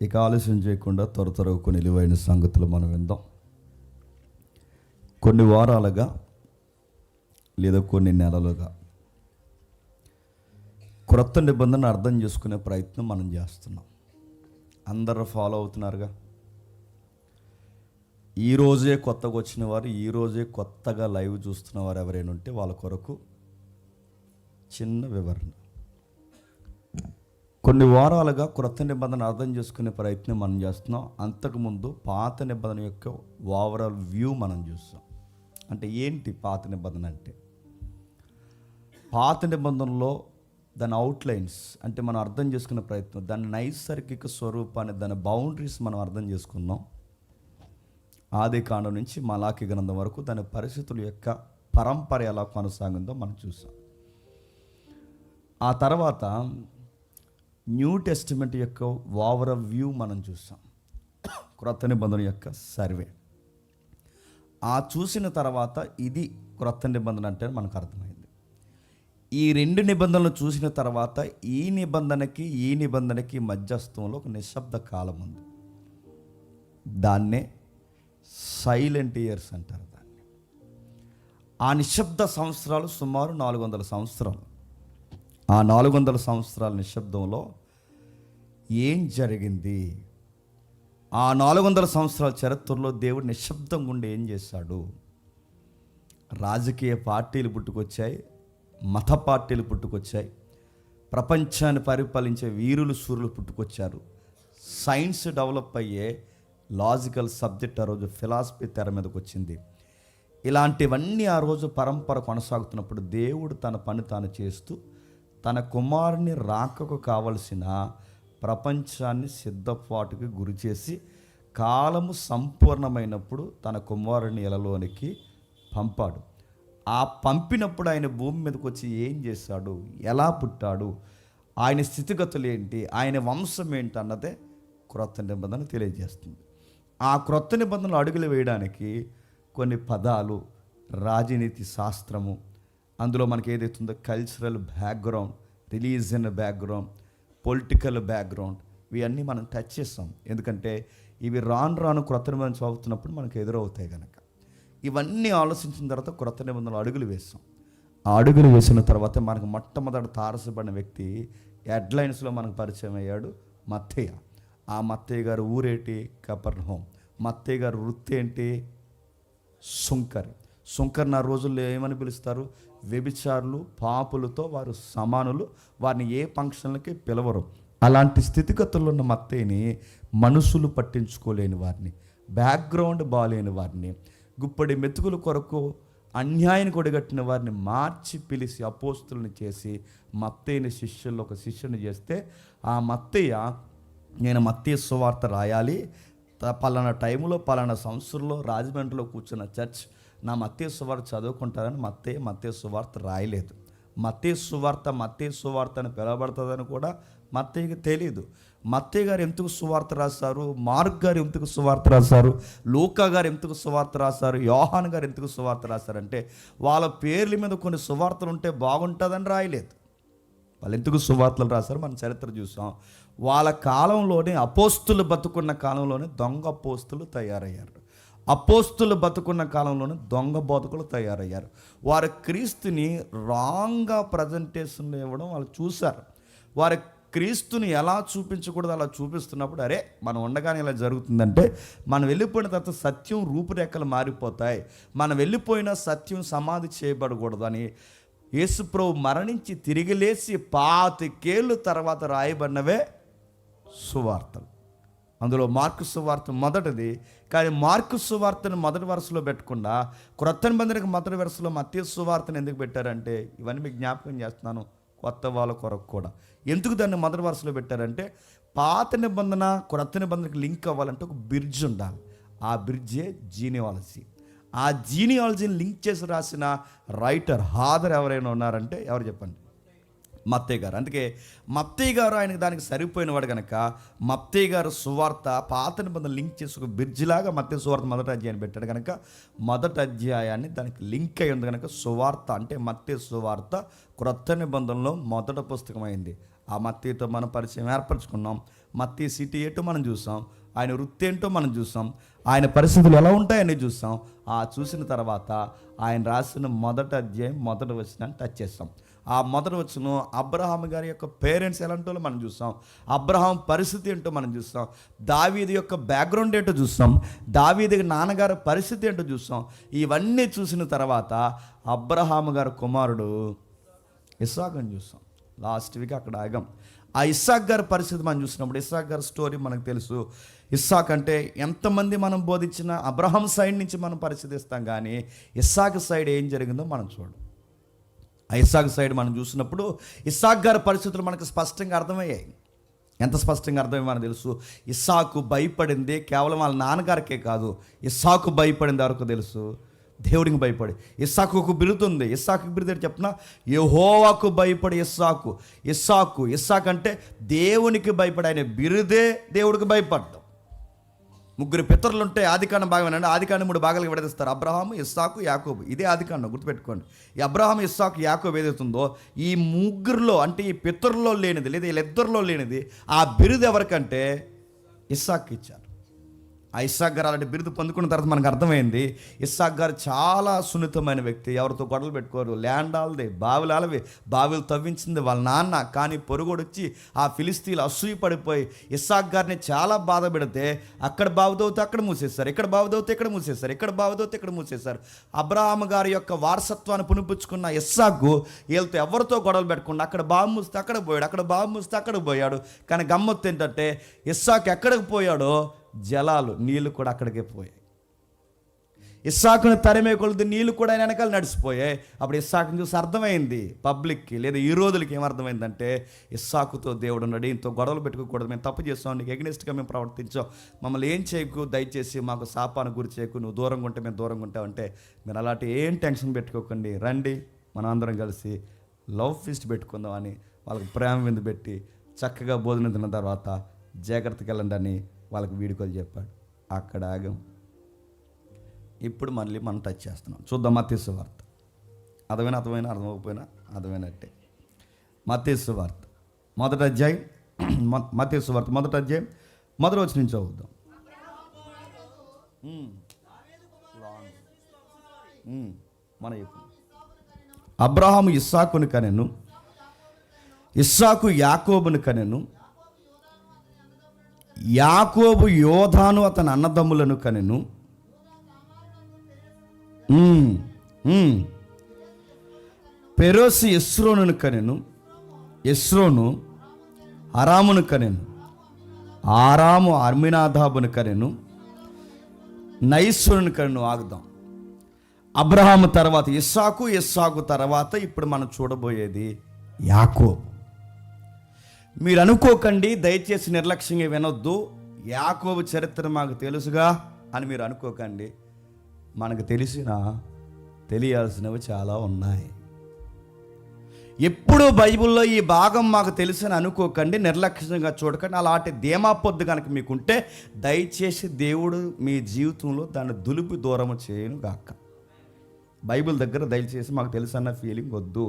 ఇక ఆలస్యం చేయకుండా త్వరగా కొన్ని విలువైన సంగతులు మనం విందాం. కొన్ని వారాలుగా లేదా కొన్ని నెలలుగా క్రొత్త నిబంధన అర్థం చేసుకునే ప్రయత్నం మనం చేస్తున్నాం. అందరూ ఫాలో అవుతున్నారుగా. ఈరోజే కొత్తగా వచ్చిన వారు, ఈరోజే కొత్తగా లైవ్ చూస్తున్న వారు ఎవరైనా ఉంటే వాళ్ళ కొరకు చిన్న వివరణ. కొన్ని వారాలుగా క్రొత్త నిబంధన అర్థం చేసుకునే ప్రయత్నం మనం చేస్తున్నాం. అంతకుముందు పాత నిబంధన యొక్క ఓవరాల్ వ్యూ మనం చూస్తాం. అంటే ఏంటి పాత నిబంధన అంటే? పాత నిబంధనలో దాని అవుట్లైన్స్ అంటే మనం అర్థం చేసుకునే ప్రయత్నం, దాని నైసర్గిక స్వరూపాన్ని, దాని బౌండరీస్ మనం అర్థం చేసుకున్నాం. ఆదికాండం నుంచి మలాకి గ్రంథం వరకు దాని పరిస్థితుల యొక్క పరంపర ఎలా కొనసాగిందో మనం చూసాం. ఆ తర్వాత న్యూ టెస్టిమెంట్ యొక్క ఓవరాల్ వ్యూ మనం చూసాం. క్రొత్త నిబంధన యొక్క సర్వే. ఆ చూసిన తర్వాత ఇది క్రొత్త నిబంధన అంటే మనకు అర్థమైంది. ఈ రెండు నిబంధనలు చూసిన తర్వాత ఈ నిబంధనకి మధ్యస్థంలో ఒక నిశ్శబ్ద కాలం ఉంది. దాన్నే సైలెంట్ ఇయర్స్ అంటారు. దాన్ని ఆ నిశ్శబ్ద సంవత్సరాలు సుమారు 400 సంవత్సరాలు. ఆ 400 సంవత్సరాల నిశ్శబ్దంలో ఏం జరిగింది? ఆ 400 సంవత్సరాల చరిత్రలో దేవుడు నిశ్శబ్దంగా ఉండి ఏం చేశాడు? రాజకీయ పార్టీలు పుట్టుకొచ్చాయి, మత పార్టీలు పుట్టుకొచ్చాయి, ప్రపంచాన్ని పరిపాలించే వీరులు సూర్యులు పుట్టుకొచ్చారు. సైన్స్ డెవలప్ అయ్యే లాజికల్ సబ్జెక్ట్ ఆ రోజు ఫిలాసఫీ తెర మీదకి వచ్చింది. ఇలాంటివన్నీ ఆ రోజు పరంపర కొనసాగుతున్నప్పుడు దేవుడు తన పని తాను చేస్తూ తన కుమారుని రాకకు కావలసిన ప్రపంచాన్ని సిద్ధపాటుకి గురి చేసి కాలము సంపూర్ణమైనప్పుడు తన కుమారుని ఇలలోనికి పంపాడు. ఆ పంపినప్పుడు ఆయన భూమి మీదకి వచ్చి ఏం చేశాడు, ఎలా పుట్టాడు, ఆయన స్థితిగతులు ఏంటి, ఆయన వంశం ఏంటి అన్నదే క్రొత్త నిబంధన తెలియజేస్తుంది. ఆ క్రొత్త నిబంధనలు అడుగులు వేయడానికి కొన్ని పదాలు, రాజనీతి శాస్త్రము, అందులో మనకి ఏదైతుందో cultural background, religion background, political background, ఇవన్నీ మనం టచ్ చేస్తాం. ఎందుకంటే ఇవి రాను క్రొత్త నిబంధన చదువుతున్నప్పుడు మనకు ఎదురవుతాయి కనుక. ఇవన్నీ ఆలోచించిన తర్వాత క్రొత్త నిబంధనలు అడుగులు వేస్తాం. ఆ అడుగులు వేసిన తర్వాత మనకు మొట్టమొదటి తారసపడిన వ్యక్తి హెడ్లైన్స్లో మనకు పరిచయం అయ్యాడు, మత్తయ్య. ఆ మత్తయ్య గారు ఊరేటి? కపెర్నహూమ్. మత్తయ్య గారు వృత్తి ఏంటి? సుంకరి. సుంకరిని ఆ రోజుల్లో ఏమని పిలుస్తారు? వ్యభిచారులు, పాపులతో వారు సమానులు, వారిని ఏ ఫంక్షన్లకి పిలవరు. అలాంటి స్థితిగతుల్లో ఉన్న మత్తయ్యని మనుషులు పట్టించుకోలేని వారిని, బ్యాక్గ్రౌండ్ బాగాలేని వారిని, గుప్పడి మెతుకుల కొరకు అన్యాయానికి ఒడిగట్టిన వారిని మార్చి పిలిచి అపోస్తులను చేసి మత్తయ్యని శిష్యుల్లో ఒక శిష్యుని చేస్తే, ఆ మత్తయ్య నేను మత్తయి సువార్త రాయాలి, పలానా టైంలో పలానా సంవత్సరంలో రాజమండ్రిలో కూర్చున్న చర్చ్ నా మత్తయి సువార్త చదువుకుంటారని మత్తయి సువార్త రాయలేదు. మత్తయి సువార్త అని పిలవబడుతుందని కూడా మత్తయికి తెలియదు. మత్తయి గారు ఎందుకు సువార్త రాశారు, మార్క్ గారు ఎందుకు సువార్త రాశారు, లూకా గారు ఎందుకు సువార్త రాశారు, యోహాన్ గారు ఎందుకు సువార్త రాశారంటే వాళ్ళ పేర్ల మీద కొన్ని సువార్తలు ఉంటే బాగుంటుందని రాయలేదు. వాళ్ళు ఎందుకు సువార్తలు రాశారు మనం చరిత్ర చూసాం. వాళ్ళ కాలంలోనే అపోస్తులు బతుకున్న కాలంలోనే దొంగ అపోస్తులు తయారయ్యారు. అపోస్తులు బతుకున్న కాలంలోనే దొంగ బోధకులు తయారయ్యారు. వారు క్రీస్తుని రాంగ్గా ప్రజెంటేషన్లు ఇవ్వడం వాళ్ళు చూశారు. వారి క్రీస్తుని ఎలా చూపించకూడదు అలా చూపిస్తున్నప్పుడు, అరే మనం ఉండగానే ఇలా జరుగుతుందంటే, మనం వెళ్ళిపోయిన తర్వాత సత్యం రూపురేఖలు మారిపోతాయి, మనం వెళ్ళిపోయిన సత్యం సమాధి చేయబడకూడదు అని యేసుప్రభు మరణించి తిరిగి లేచి 25 ఏళ్ళ తర్వాత రాయబడినవే సువార్తలు. అందులో మార్కు సువార్త మొదటిది. కానీ మార్కు సువార్తను మొదటి వరుసలో పెట్టకుండా క్రొత్త నిబంధనకు మొదటి వరుసలో మత్తయి సువార్తను ఎందుకు పెట్టారంటే, ఇవన్నీ మీకు జ్ఞాపకం చేస్తున్నాను కొత్త వాళ్ళ కొరకు కూడా. ఎందుకు దాన్ని మొదటి వరుసలో పెట్టారంటే, పాత నిబంధన క్రొత్త నిబంధనకు లింక్ అవ్వాలంటే ఒక బ్రిడ్జ్ ఉండాలి. ఆ బ్రిడ్జే జీనియాలజీ. ఆ జీనియాలజీని లింక్ చేసి రాసిన రైటర్ హాదర్ ఎవరైనా ఉన్నారంటే ఎవరు చెప్పండి? మత్తయి గారు. అందుకే మత్తయి గారు ఆయనకి దానికి సరిపోయినవాడు కనుక మత్తయి గారు సువార్త పాత నిబంధన లింక్ చేసి ఒక బ్రిడ్జిలాగా మత్తయి సువార్త మొదటి అధ్యాయాన్ని పెట్టాడు కనుక మొదటి అధ్యాయాన్ని దానికి లింక్ అయి ఉంది కనుక సువార్త అంటే మత్తయి సువార్త క్రొత్త నిబంధనలో మొదటి పుస్తకం అయింది. ఆ మత్తీతో మనం పరిచయం ఏర్పరచుకున్నాం. మత్తీ సిటీ ఏంటో మనం చూసాం, ఆయన వృత్తి ఏంటో మనం చూసాం, ఆయన పరిస్థితులు ఎలా ఉంటాయని చూసాం. ఆ చూసిన తర్వాత ఆయన రాసిన మొదటి అధ్యాయం మొదటి వచనాన్ని టచ్ చేస్తాం. ఆ మొదటి వచనం అబ్రహాం గారి యొక్క పేరెంట్స్ ఎలాంటో మనం చూస్తాం, అబ్రహాం పరిస్థితి ఏంటో మనం చూస్తాం, దావీదు యొక్క బ్యాక్గ్రౌండ్ ఏంటో చూస్తాం, దావీదు నాన్నగారి పరిస్థితి ఏంటో చూస్తాం. ఇవన్నీ చూసిన తర్వాత అబ్రహాం గారి కుమారుడు ఇస్సాక్ అని చూస్తాం. లాస్ట్ వీక్ అక్కడ ఆగాం. ఆ ఇస్సాక్ గారి పరిస్థితి మనం చూసినప్పుడు ఇస్సాక్ గారి స్టోరీ మనకు తెలుసు. ఇస్సాక్ అంటే ఎంతమంది మనం బోధించిన అబ్రహాం సైడ్ నుంచి మనం పరిశీలిస్తాం, కానీ ఇస్సాక్ సైడ్ ఏం జరిగిందో మనం చూడం. ఆ ఇస్సాక్ సైడ్ మనం చూసినప్పుడు ఇస్సాక్ గారి పరిస్థితులు మనకు స్పష్టంగా అర్థమయ్యాయి. ఎంత స్పష్టంగా అర్థమయ్యి మనకు తెలుసు. ఇస్సాకు భయపడింది కేవలం వాళ్ళ నాన్నగారికే కాదు, ఇస్సాకు భయపడింది వరకు తెలుసు, దేవుడికి భయపడి. ఇస్సాకు ఒక బిరుదు ఉంది. ఇస్సాకు బిరుదు ఏంటి చెప్పిన? యెహోవాకు భయపడి ఇస్సాకు. ఇస్సాకు అంటే దేవునికి భయపడి, ఆయన బిరుదే దేవుడికి భయపడ్డం. ముగ్గురు పితరులు ఉంటే ఆదికాండం భాగమేనండి. ఆదికాండం 3 భాగాలకు విడదీస్తారు: అబ్రహాము, ఇస్సాకు, యాకోబు. ఇదే ఆదికాండం, గుర్తుపెట్టుకోండి. ఈ అబ్రహాం, ఇస్సాకు, యాకోబు ఏదైతుందో ఈ ముగ్గురులో అంటే ఈ పితరుల్లో లేనిది లేదా వీళ్ళిద్దరిలో లేనిది ఆ బిరుదు ఎవరికంటే ఇస్సాకు ఇచ్చారు. ఆ ఇస్సాక్ గారు అలాంటి బిరుదు పొందుకున్న తర్వాత మనకు అర్థమైంది ఇస్సాక్ గారు చాలా సున్నితమైన వ్యక్తి. ఎవరితో గొడవలు పెట్టుకోరు. ల్యాండ్ ఆల్ది, బావిలు తవ్వించింది వాళ్ళ నాన్న. కానీ పొరుగోడు వచ్చి ఆ ఫిలిస్తీన్లు అసూయ పడిపోయి ఇస్సాక్ గారిని చాలా బాధ పెడితే అక్కడ బావి తవ్వుతే అక్కడ మూసేస్తారు, ఇక్కడ బావి తవ్వుతే ఇక్కడ మూసేస్తారు, ఇక్కడ బావి తవ్వుతే ఇక్కడ మూసేస్తారు. అబ్రహాం గారి యొక్క వారసత్వాన్ని పునిపుచ్చుకున్న ఇస్సాకు వీళ్ళతో ఎవరితో గొడవలు పెట్టకుండా అక్కడ బావి మూస్తే అక్కడ పోయాడు, అక్కడ బావి మూస్తే అక్కడ పోయాడు. కానీ గమ్మత్తు ఏంటంటే ఇస్సాకు ఎక్కడికి పోయాడో జలాలు, నీళ్లు కూడా అక్కడికే పోయాయి. ఇస్సాకుని తరిమే కొలది నీళ్లు కూడా ఆయన వెనకాల నడిచిపోయాయి. అప్పుడు ఇస్సాకుని చూసి అర్థమైంది పబ్లిక్కి లేదా ఈ రోజులకి ఏమర్థమైందంటే ఇస్సాకుతో దేవుడు ఉన్నాడు, ఇంతో గొడవలు పెట్టుకోకూడదు, మేము తప్పు చేస్తాం, నీకు ఎగ్నెస్ట్గా మేము ప్రవర్తించాం, మమ్మల్ని ఏం చేయకు, దయచేసి మాకు శాపానికి గురి చేయకు, నువ్వు దూరంగా ఉంటే మేము దూరంగా ఉంటామంటే మీరు అలాంటి ఏం టెన్షన్ పెట్టుకోకండి, రండి మనం అందరం కలిసి లవ్ ఫీస్ట్ పెట్టుకుందాం అని వాళ్ళకి ప్రేమ విందు పెట్టి చక్కగా భోజనం తిన్న తర్వాత జాగ్రత్తగా వెళ్ళండి అని వాళ్ళకి వీడుకోలు చెప్పాడు. అక్కడ ఆగం. ఇప్పుడు మళ్ళీ మనం టచ్ చేస్తున్నాం. చూద్దాం మత్తయి సువార్త. అర్థమైనా అర్థమైనట్టే. మత్తయి సువార్త మొదటి అధ్యాయం, మత్తయి సువార్త మొదటి అధ్యాయం మొదటి వచనం నుంచి చదువుదాం. మన అబ్రహాము ఇస్సాకును కనెను, ఇస్సాకు యాకోబును కనెను, యాకోబు యోధాను అతని అన్నదమ్ములను కనెను, పెరోసి ఎస్రోనును కనెను, ఎస్రోను అరామును కనెను, ఆరాము అర్మినాదాబును కనెను, నైస్రును కనెను. ఆగుదాం. అబ్రహాము తర్వాత ఇస్సాకు తర్వాత ఇప్పుడు మనం చూడబోయేది యాకోబు. మీరు అనుకోకండి, దయచేసి నిర్లక్ష్యంగా వినొద్దు. యాకోబు చరిత్ర మాకు తెలుసుగా అని మీరు అనుకోకండి. మనకు తెలియాల్సినవి చాలా ఉన్నాయి. ఎప్పుడు బైబిల్లో ఈ భాగం మాకు తెలుసని అనుకోకండి, నిర్లక్ష్యంగా చూడకండి. అలాంటి ధీమా పొద్దు కనుక మీకుంటే దయచేసి దేవుడు మీ జీవితంలో దాన్ని దులిపి దూరం చేయను గాక. బైబిల్ దగ్గర దయచేసి మాకు తెలుసు అన్న ఫీలింగ్ వద్దు.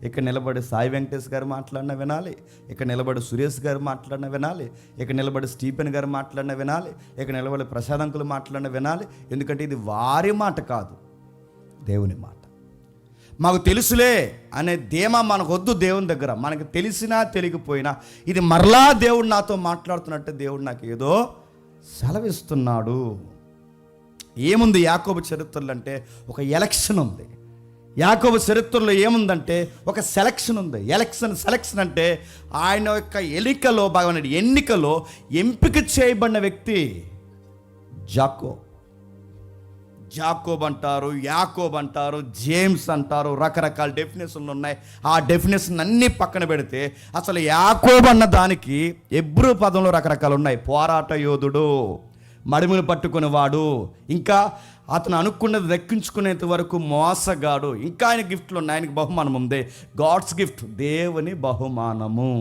ఇక్కడ నిలబడి సాయి వెంకటేష్ గారు మాట్లాడినా వినాలి, ఇక్కడ నిలబడి సురేష్ గారు మాట్లాడినా వినాలి, ఇక్కడ నిలబడి స్టీఫెన్ గారు మాట్లాడినా వినాలి, ఇక్కడ నిలబడి ప్రసాద్ అంకులు మాట్లాడినా వినాలి. ఎందుకంటే ఇది వారి మాట కాదు, దేవుని మాట. మాకు తెలుసులే అనే ధీమా మనకు వద్దు. దేవుని దగ్గర మనకు తెలిసినా తెలియకపోయినా ఇది మరలా దేవుడు నాతో మాట్లాడుతున్నట్టు దేవుడు నాకు ఏదో సెలవిస్తున్నాడు. ఏముంది యాకోబు చరిత్రలో అంటే ఒక ఎలక్షన్ ఉంది. యాకోబు చరిత్రలో ఏముందంటే ఒక సెలక్షన్ ఉంది. సెలక్షన్ అంటే ఆయన యొక్క ఎన్నికలో ఎంపిక చేయబడిన వ్యక్తి జాకోబ్ అంటారు, యాకోబ్ అంటారు, జేమ్స్ అంటారు, రకరకాల డెఫినేషన్లు ఉన్నాయి. ఆ డెఫినేషన్ అన్నీ పక్కన పెడితే అసలు యాకోబ్ అన్న దానికి హెబ్రూ పదంలో రకరకాలు ఉన్నాయి. పోరాట యోధుడు, మడిములు పట్టుకునేవాడు, ఇంకా అతను అనుకున్నది దక్కించుకునేంత వరకు మోసగాడు, ఇంకా ఆయన గిఫ్ట్లు ఉన్నాయి. ఆయనకి బహుమానం ఉంది, గాడ్స్ గిఫ్ట్, దేవుని బహుమానము.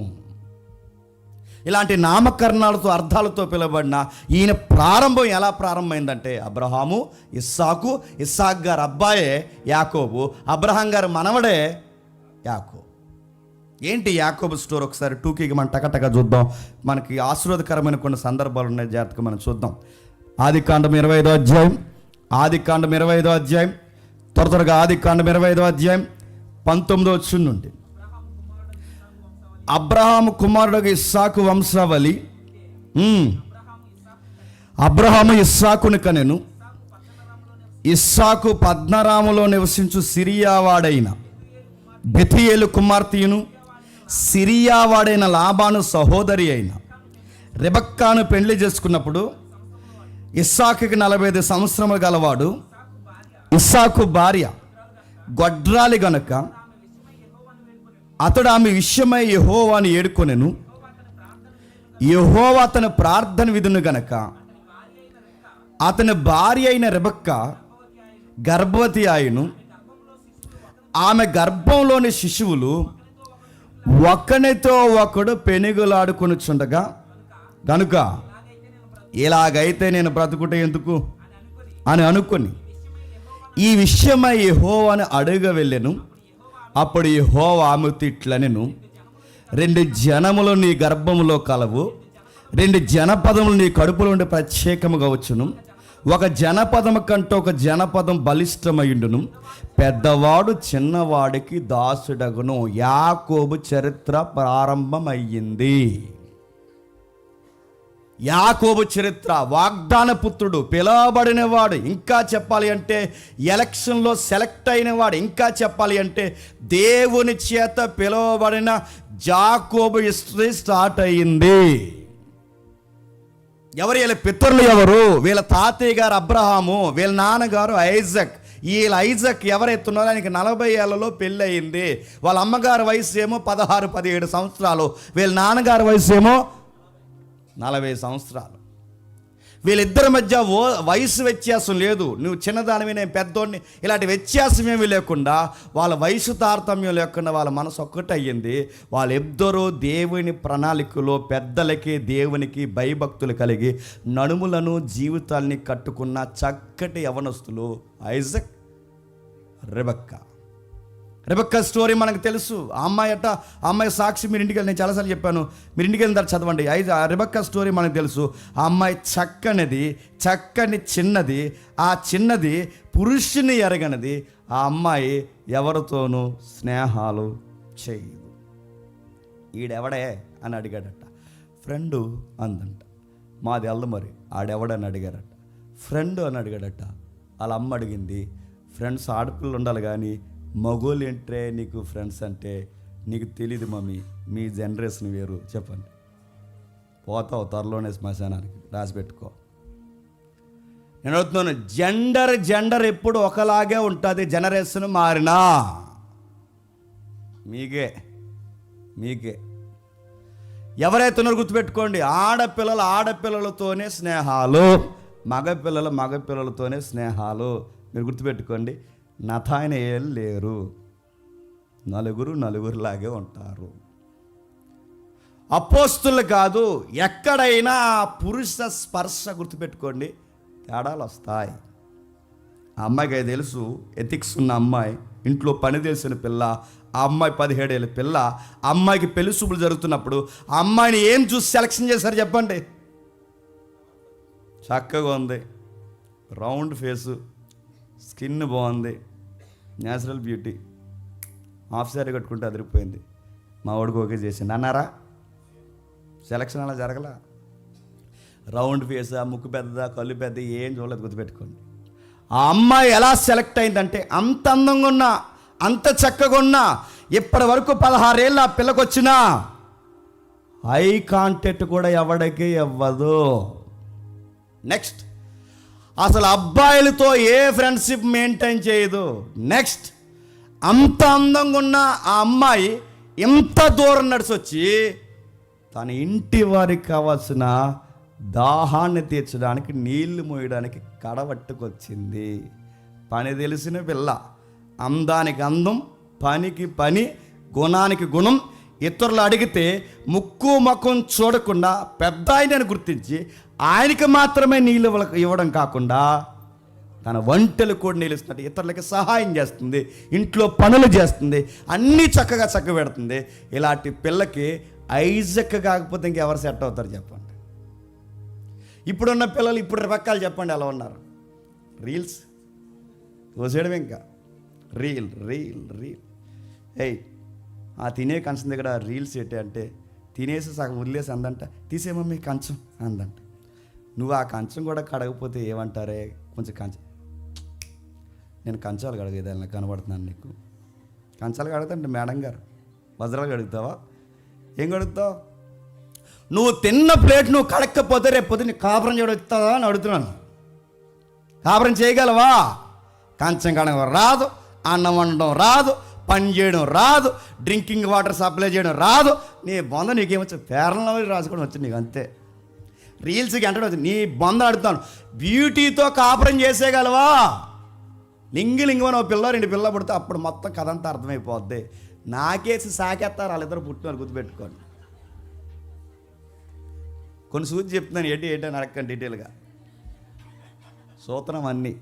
ఇలాంటి నామకరణాలతో అర్థాలతో పిలువబడిన ఈయన ప్రారంభం ఎలా ప్రారంభమైందంటే అబ్రహాము, ఇస్సాకు గారు అబ్బాయే యాకోబు, అబ్రహాం గారు మనవడే యాకోబు. ఏంటి యాకోబు స్టోరీ? ఒకసారి టూకీకి మనం టకటక చూద్దాం. మనకి ఆశీర్వాదకరమైన కొన్ని సందర్భాలు ఉన్నాయి, జాగ్రత్తగా మనం చూద్దాం. ఆదికాండం 25వ అధ్యాయం, ఆదికాండం 25వ అధ్యాయం, త్వరగా ఆదికాండం 25వ అధ్యాయం 19వ వచనం నుండి. అబ్రహాము కుమారుడు ఇస్సాకు వంశావళి. అబ్రహాము ఇస్సాకుని కనెను. ఇస్సాకు పద్నరాములో నివసించు సిరియావాడైన బెతీయేలు కుమార్తెయును, సిరియావాడైన లాబాను సహోదరి అయిన రెబక్కాను పెళ్లి చేసుకున్నప్పుడు ఇస్సాకుకి 45 సంవత్సరములు గలవాడు. ఇస్సాకు భార్య గొడ్రాలి గనుక అతడు ఆమె విషయమై యెహోవాను ఏడుకొనెను. యెహోవా అతని ప్రార్థన విధును గనక అతని భార్య అయిన రెబెక్క గర్భవతి ఆయను. ఆమె గర్భంలోని శిశువులు ఒకనితో ఒకడు పెనుగులాడుకొనుచుండగా గనుక ఇలాగైతే నేను బ్రతుకుట ఎందుకు అని అనుకొని ఈ విషయమై యెహోవాను అడుగ వెళ్ళెను. అప్పుడు యెహోవా ఆమెతో ఇట్లనెను, 2 జనములు నీ గర్భములో కలవు, 2 జనపదములు నీ కడుపులో ఉండి ప్రత్యేకముగా వచ్చును. ఒక జనపదము కంటే ఒక జనపదం బలిష్టమయుండును. పెద్దవాడు చిన్నవాడికి దాసుడగును. యాకోబు చరిత్ర ప్రారంభమయ్యింది. యాకోబు చరిత్ర. వాగ్దాన పుత్రుడు, పిలవబడిన వాడు, ఇంకా చెప్పాలి అంటే ఎలక్షన్లో సెలెక్ట్ అయిన వాడు, ఇంకా చెప్పాలి అంటే దేవుని చేత పిలవబడిన యాకోబు హిస్టరీ స్టార్ట్ అయ్యింది. ఎవరు వీళ్ళ పితరులు? ఎవరు? వీళ్ళ తాతయ్య గారు అబ్రహాము, వీళ్ళ నాన్నగారు ఐజాక్. వీళ్ళ ఐజాక్ ఎవరైతున్నారో ఆయనకి 40 ఏళ్లలో పెళ్ళి అయింది. వాళ్ళ అమ్మగారి వయసు ఏమో 16-17 సంవత్సరాలు, వీళ్ళ నాన్నగారి వయసు ఏమో 40 సంవత్సరాలు. వీళ్ళిద్దరి మధ్య వయసు వ్యత్యాసం లేదు. నువ్వు చిన్నదానివి, నేను పెద్దోడిని, ఇలాంటి వ్యత్యాసం ఏమీ లేకుండా, వాళ్ళ వయసు తారతమ్యం లేకుండా వాళ్ళ మనసు ఒక్కటి అయ్యింది. వాళ్ళిద్దరూ దేవుని ప్రణాళికలో పెద్దలకి దేవునికి భయభక్తులు కలిగి నడుములను జీవితాల్ని కట్టుకున్న చక్కటి యవనస్తులు ఐజాక్, రెబెక్కా. రెబెక్కా స్టోరీ మనకు తెలుసు. ఆ అమ్మాయి సాక్షి. మీరు ఇంటికి వెళ్ళి, నేను చాలాసార్లు చెప్పాను, మీరు ఇంటికి వెళ్ళిన తర్వాత చదవండి. రెబెక్కా స్టోరీ మనకు తెలుసు. ఆ అమ్మాయి చక్కని చిన్నది. ఆ చిన్నది పురుషుని ఎరగనిది. ఆ అమ్మాయి ఎవరితోనూ స్నేహాలు చేయదు. ఈడెవడే అని అడిగాడట. ఫ్రెండు అందంట. మాది వెళ్దు మరి, ఆడెవడని అడిగారట. ఫ్రెండ్ అని అడిగాడట. వాళ్ళ అమ్మ అడిగింది, ఫ్రెండ్స్ ఆడపిల్లలు ఉండాలి కానీ మగోళ్ళు ఏంట్రే నీకు ఫ్రెండ్స్ అంటే? నీకు తెలీదు మమ్మీ, మీ జనరేషన్ వేరు. చెప్పండి, పోతావు త్వరలోనే శ్మశానానికి, రాసి పెట్టుకో. నేను అడుగుతున్నాను, జెండర్ ఎప్పుడు ఒకలాగే ఉంటుంది. జనరేషన్ మారినా మీకే ఎవరైతున్నారో గుర్తుపెట్టుకోండి. ఆడపిల్లలతోనే స్నేహాలు, మగపిల్లలతోనే స్నేహాలు. మీరు గుర్తుపెట్టుకోండి. నతానేలు లేరు, నలుగురులాగే ఉంటారు. అపోస్తులు కాదు, ఎక్కడైనా పురుష స్పర్శ గుర్తుపెట్టుకోండి, తేడాలు వస్తాయి. ఆ అమ్మాయికి అది తెలుసు. ఎథిక్స్ ఉన్న అమ్మాయి, ఇంట్లో పని తెలిసిన పిల్ల. ఆ అమ్మాయి 17 ఏళ్ళ పిల్ల. ఆ అమ్మాయికి పెళ్లి చూపులు జరుగుతున్నప్పుడు ఆ అమ్మాయిని ఏం చూసి సెలక్షన్ చేశారు చెప్పండి? చక్కగా ఉంది, రౌండ్ ఫేసు, స్కిన్ బాగుంది, న్యాచురల్ బ్యూటీ, హాఫ్ శారీ కట్టుకుంటే అదిరిపోయింది, మా వాడికి ఓకే చేసింది అన్నారా? సెలక్షన్ అలా జరగల. రౌండ్ ఫేసా, ముక్కు పెద్దదా, కళ్ళు పెద్ద, ఏం చూడలేదు. గుర్తుపెట్టుకోండి. ఆ అమ్మాయి ఎలా సెలెక్ట్ అయిందంటే, అంత అందంగా ఉన్నా, అంత చక్కగా ఉన్నా, ఇప్పటి వరకు 16 ఏళ్ళు ఆ పిల్లకి వచ్చినా ఐ కాంటాక్ట్ కూడా ఎవడికి ఇవ్వదు. నెక్స్ట్, అసలు అబ్బాయిలతో ఏ ఫ్రెండ్షిప్ మెయింటైన్ చేయదు. నెక్స్ట్, అంత అందంగా ఉన్న ఆ అమ్మాయి ఇంత దూరం నడిచి వచ్చి తన ఇంటి వారికి కావాల్సిన దాహాన్ని తీర్చడానికి, నీళ్లు మోయడానికి కడవట్టుకొచ్చింది. పని తెలిసిన పిల్ల. అందానికి అందం, పనికి పని, గుణానికి గుణం. ఇతరులు అడిగితే ముక్కు ముఖం చూడకుండా పెద్ద ఆయనని గుర్తించి ఆయనకి మాత్రమే నీళ్ళు ఇవ్వడం కాకుండా తన వంటలు కూడా నిలుస్తున్నట్టు ఇతరులకి సహాయం చేస్తుంది, ఇంట్లో పనులు చేస్తుంది, అన్నీ చక్కగా పెడుతుంది. ఇలాంటి పిల్లకి ఐజక్ కాకపోతే ఇంకెవరు సెట్ అవుతారు చెప్పండి? ఇప్పుడున్న పిల్లలు ఇప్పుడు రకాలు చెప్పండి ఎలా ఉన్నారు? రీల్స్ చూసేయడం, ఇంకా రీల్ రీల్ రీల్. ఏయ్, ఆ తినే కంచం దగ్గర రీల్స్ ఏంటి అంటే తినేసి సగం వదిలేసి అందంట, తీసే మమ్మీ కంచం అందంట. నువ్వు ఆ కంచం కూడా కడగపోతే ఏమంటారే? కొంచెం కంచం, నేను కంచాలు కడగేదాన్ని కనబడుతున్నాను నీకు. కంచాలు కడగదంటే మేడం గారు వజ్రాలు కడుగుతావా? ఏం కడుగుతావు? నువ్వు తిన్న ప్లేట్ నువ్వు కడక్కపోతే రేపు పొద్దున్న కాపురం చేయగలుగుతావా అని అడుగుతున్నాను. కాపురం చేయగలవా? కంచం కడగడం రాదు, అన్నం వండడం రాదు, పని చేయడం రాదు, డ్రింకింగ్ వాటర్ సప్లై చేయడం రాదు. నీ బొంద నీకేమొచ్చు? పేరంలో రాసుకోవడం వచ్చి నీకు అంతే. రీల్స్కి అంటే వచ్చి నీ బొంద అడుగుతాను. బ్యూటీతో కాపురం చేసేయగలవా? లింగమని ఒక పిల్ల 2 పిల్ల పుడితే అప్పుడు మొత్తం కథ అంతా అర్థమైపోద్ది. నాకేసి సాకేస్తారు వాళ్ళిద్దరు పుట్టిన గుర్తుపెట్టుకోండి. కొన్ని సూచి చెప్తున్నాను, ఏంటి అని అడగండి డీటెయిల్గా. సూత్రం అన్నీ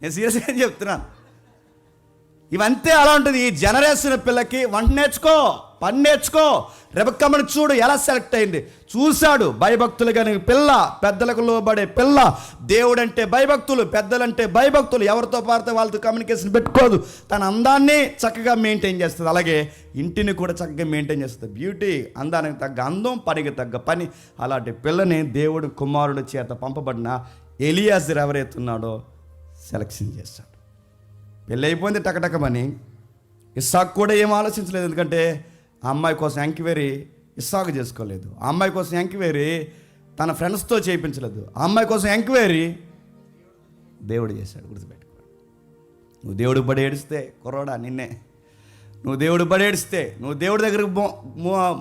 నేను సీరియస్గా చెప్తున్నాను. ఇవంతే అలా ఉంటుంది. ఈ జనరేషన్ పిల్లకి వంట నేర్చుకో, పని నేర్చుకో. రెబెక్కమ్మని చూడు ఎలా సెలెక్ట్ అయింది. చూశాడు భయభక్తులు కానీ పిల్ల, పెద్దలకు లోబడే పిల్ల. దేవుడంటే భయభక్తులు, పెద్దలంటే భయభక్తులు. ఎవరితో పాడితే వాళ్ళతో కమ్యూనికేషన్ పెట్టుకోదు. తన అందాన్ని చక్కగా మెయింటైన్ చేస్తుంది, అలాగే ఇంటిని కూడా చక్కగా మెయింటైన్ చేస్తుంది. బ్యూటీ, అందానికి తగ్గ అందం, పనికి తగ్గ పని. అలాంటి పిల్లని దేవుడు కుమారుడు చేత పంపబడిన ఎలియాజరు ఎవరైతున్నాడో సెలక్షన్ చేశాడు. పెళ్ళి అయిపోయింది టకటకమని. ఇస్సాకు కూడా ఏం ఆలోచించలేదు, ఎందుకంటే ఆ అమ్మాయి కోసం ఎంక్వైరీ ఇస్సాకు చేసుకోలేదు. ఆ అమ్మాయి కోసం ఎంక్వైరీ తన ఫ్రెండ్స్తో చేయించలేదు. ఆ అమ్మాయి కోసం ఎంక్వైరీ దేవుడు చేశాడు. గుర్తుపెట్టుకో. నువ్వు దేవుడు పడి ఏడిస్తే కుర్రోడా నిన్నే, నువ్వు దేవుడు పడి ఏడిస్తే, నువ్వు దేవుడి దగ్గరకు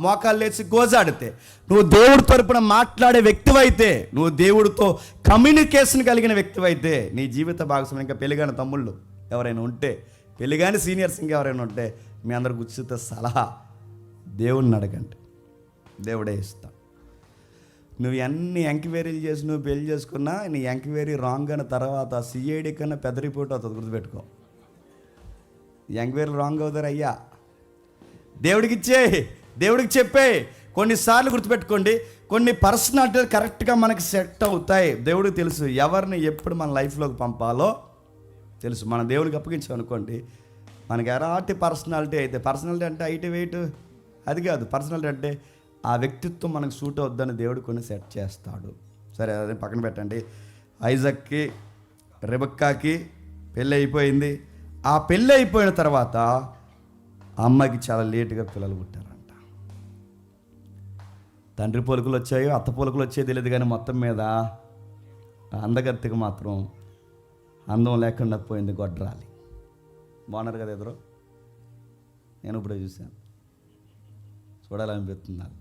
మోకాలు లేచి గోజాడితే, నువ్వు దేవుడి తరపున మాట్లాడే వ్యక్తివైతే, నువ్వు దేవుడితో కమ్యూనికేషన్ కలిగిన వ్యక్తివైతే, నీ జీవిత భాగస్వామి ఇంకా పెళ్ళిగాని తమ్ముళ్ళు ఎవరైనా ఉంటే, పెళ్ళిగాని సీనియర్స్ ఇంకా ఎవరైనా ఉంటే, మీ అందరు ఉచిత సలహా దేవుడిని అడగండి, దేవుడే ఇస్తా. నువ్వు అన్ని ఎంక్వైరీలు చేసి నువ్వు పెళ్లి చేసుకున్నా నీ ఎంక్వైరీ రాంగ్ అయిన తర్వాత సిఐడి కన్నా పెద్ద రిపోర్ట్ అవుతుంది. గుర్తుపెట్టుకో. ఎంక్వైరీలు రాంగ్ అవుతారు అయ్యా. దేవుడికి చెప్పే. కొన్నిసార్లు గుర్తుపెట్టుకోండి, కొన్ని పర్సనాలిటీ కరెక్ట్గా మనకి సెట్ అవుతాయి. దేవుడికి తెలుసు ఎవరిని ఎప్పుడు మన లైఫ్లోకి పంపాలో తెలుసు. మన దేవుడికి అప్పగించాం అనుకోండి, మనకి ఎలాంటి పర్సనాలిటీ అయితే, పర్సనాలిటీ అంటే హైట్ వెయిట్ అది కాదు, పర్సనాలిటీ అంటే ఆ వ్యక్తిత్వం మనకు సూట్ అవుద్దని దేవుడు కొన్ని సెట్ చేస్తాడు. సరే, అదే పక్కన పెట్టండి. ఐజక్కి రెబెక్కాకి పెళ్ళి అయిపోయింది. ఆ పెళ్ళి అయిపోయిన తర్వాత ఆ అమ్మాయికి చాలా లేటుగా పిల్లలు పుట్టారంట. తండ్రి పోలికలు వచ్చాయో అత్త పోలికలు వచ్చాయో తెలియదు, కానీ మొత్తం మీద అందగత్తెకి మాత్రం అందం లేకుండా పోయింది, గొడ్రాలి. బాగున్నారు కదా ఎదురు? నేను ఇప్పుడే చూశాను, చూడాలనిపిస్తున్నారు.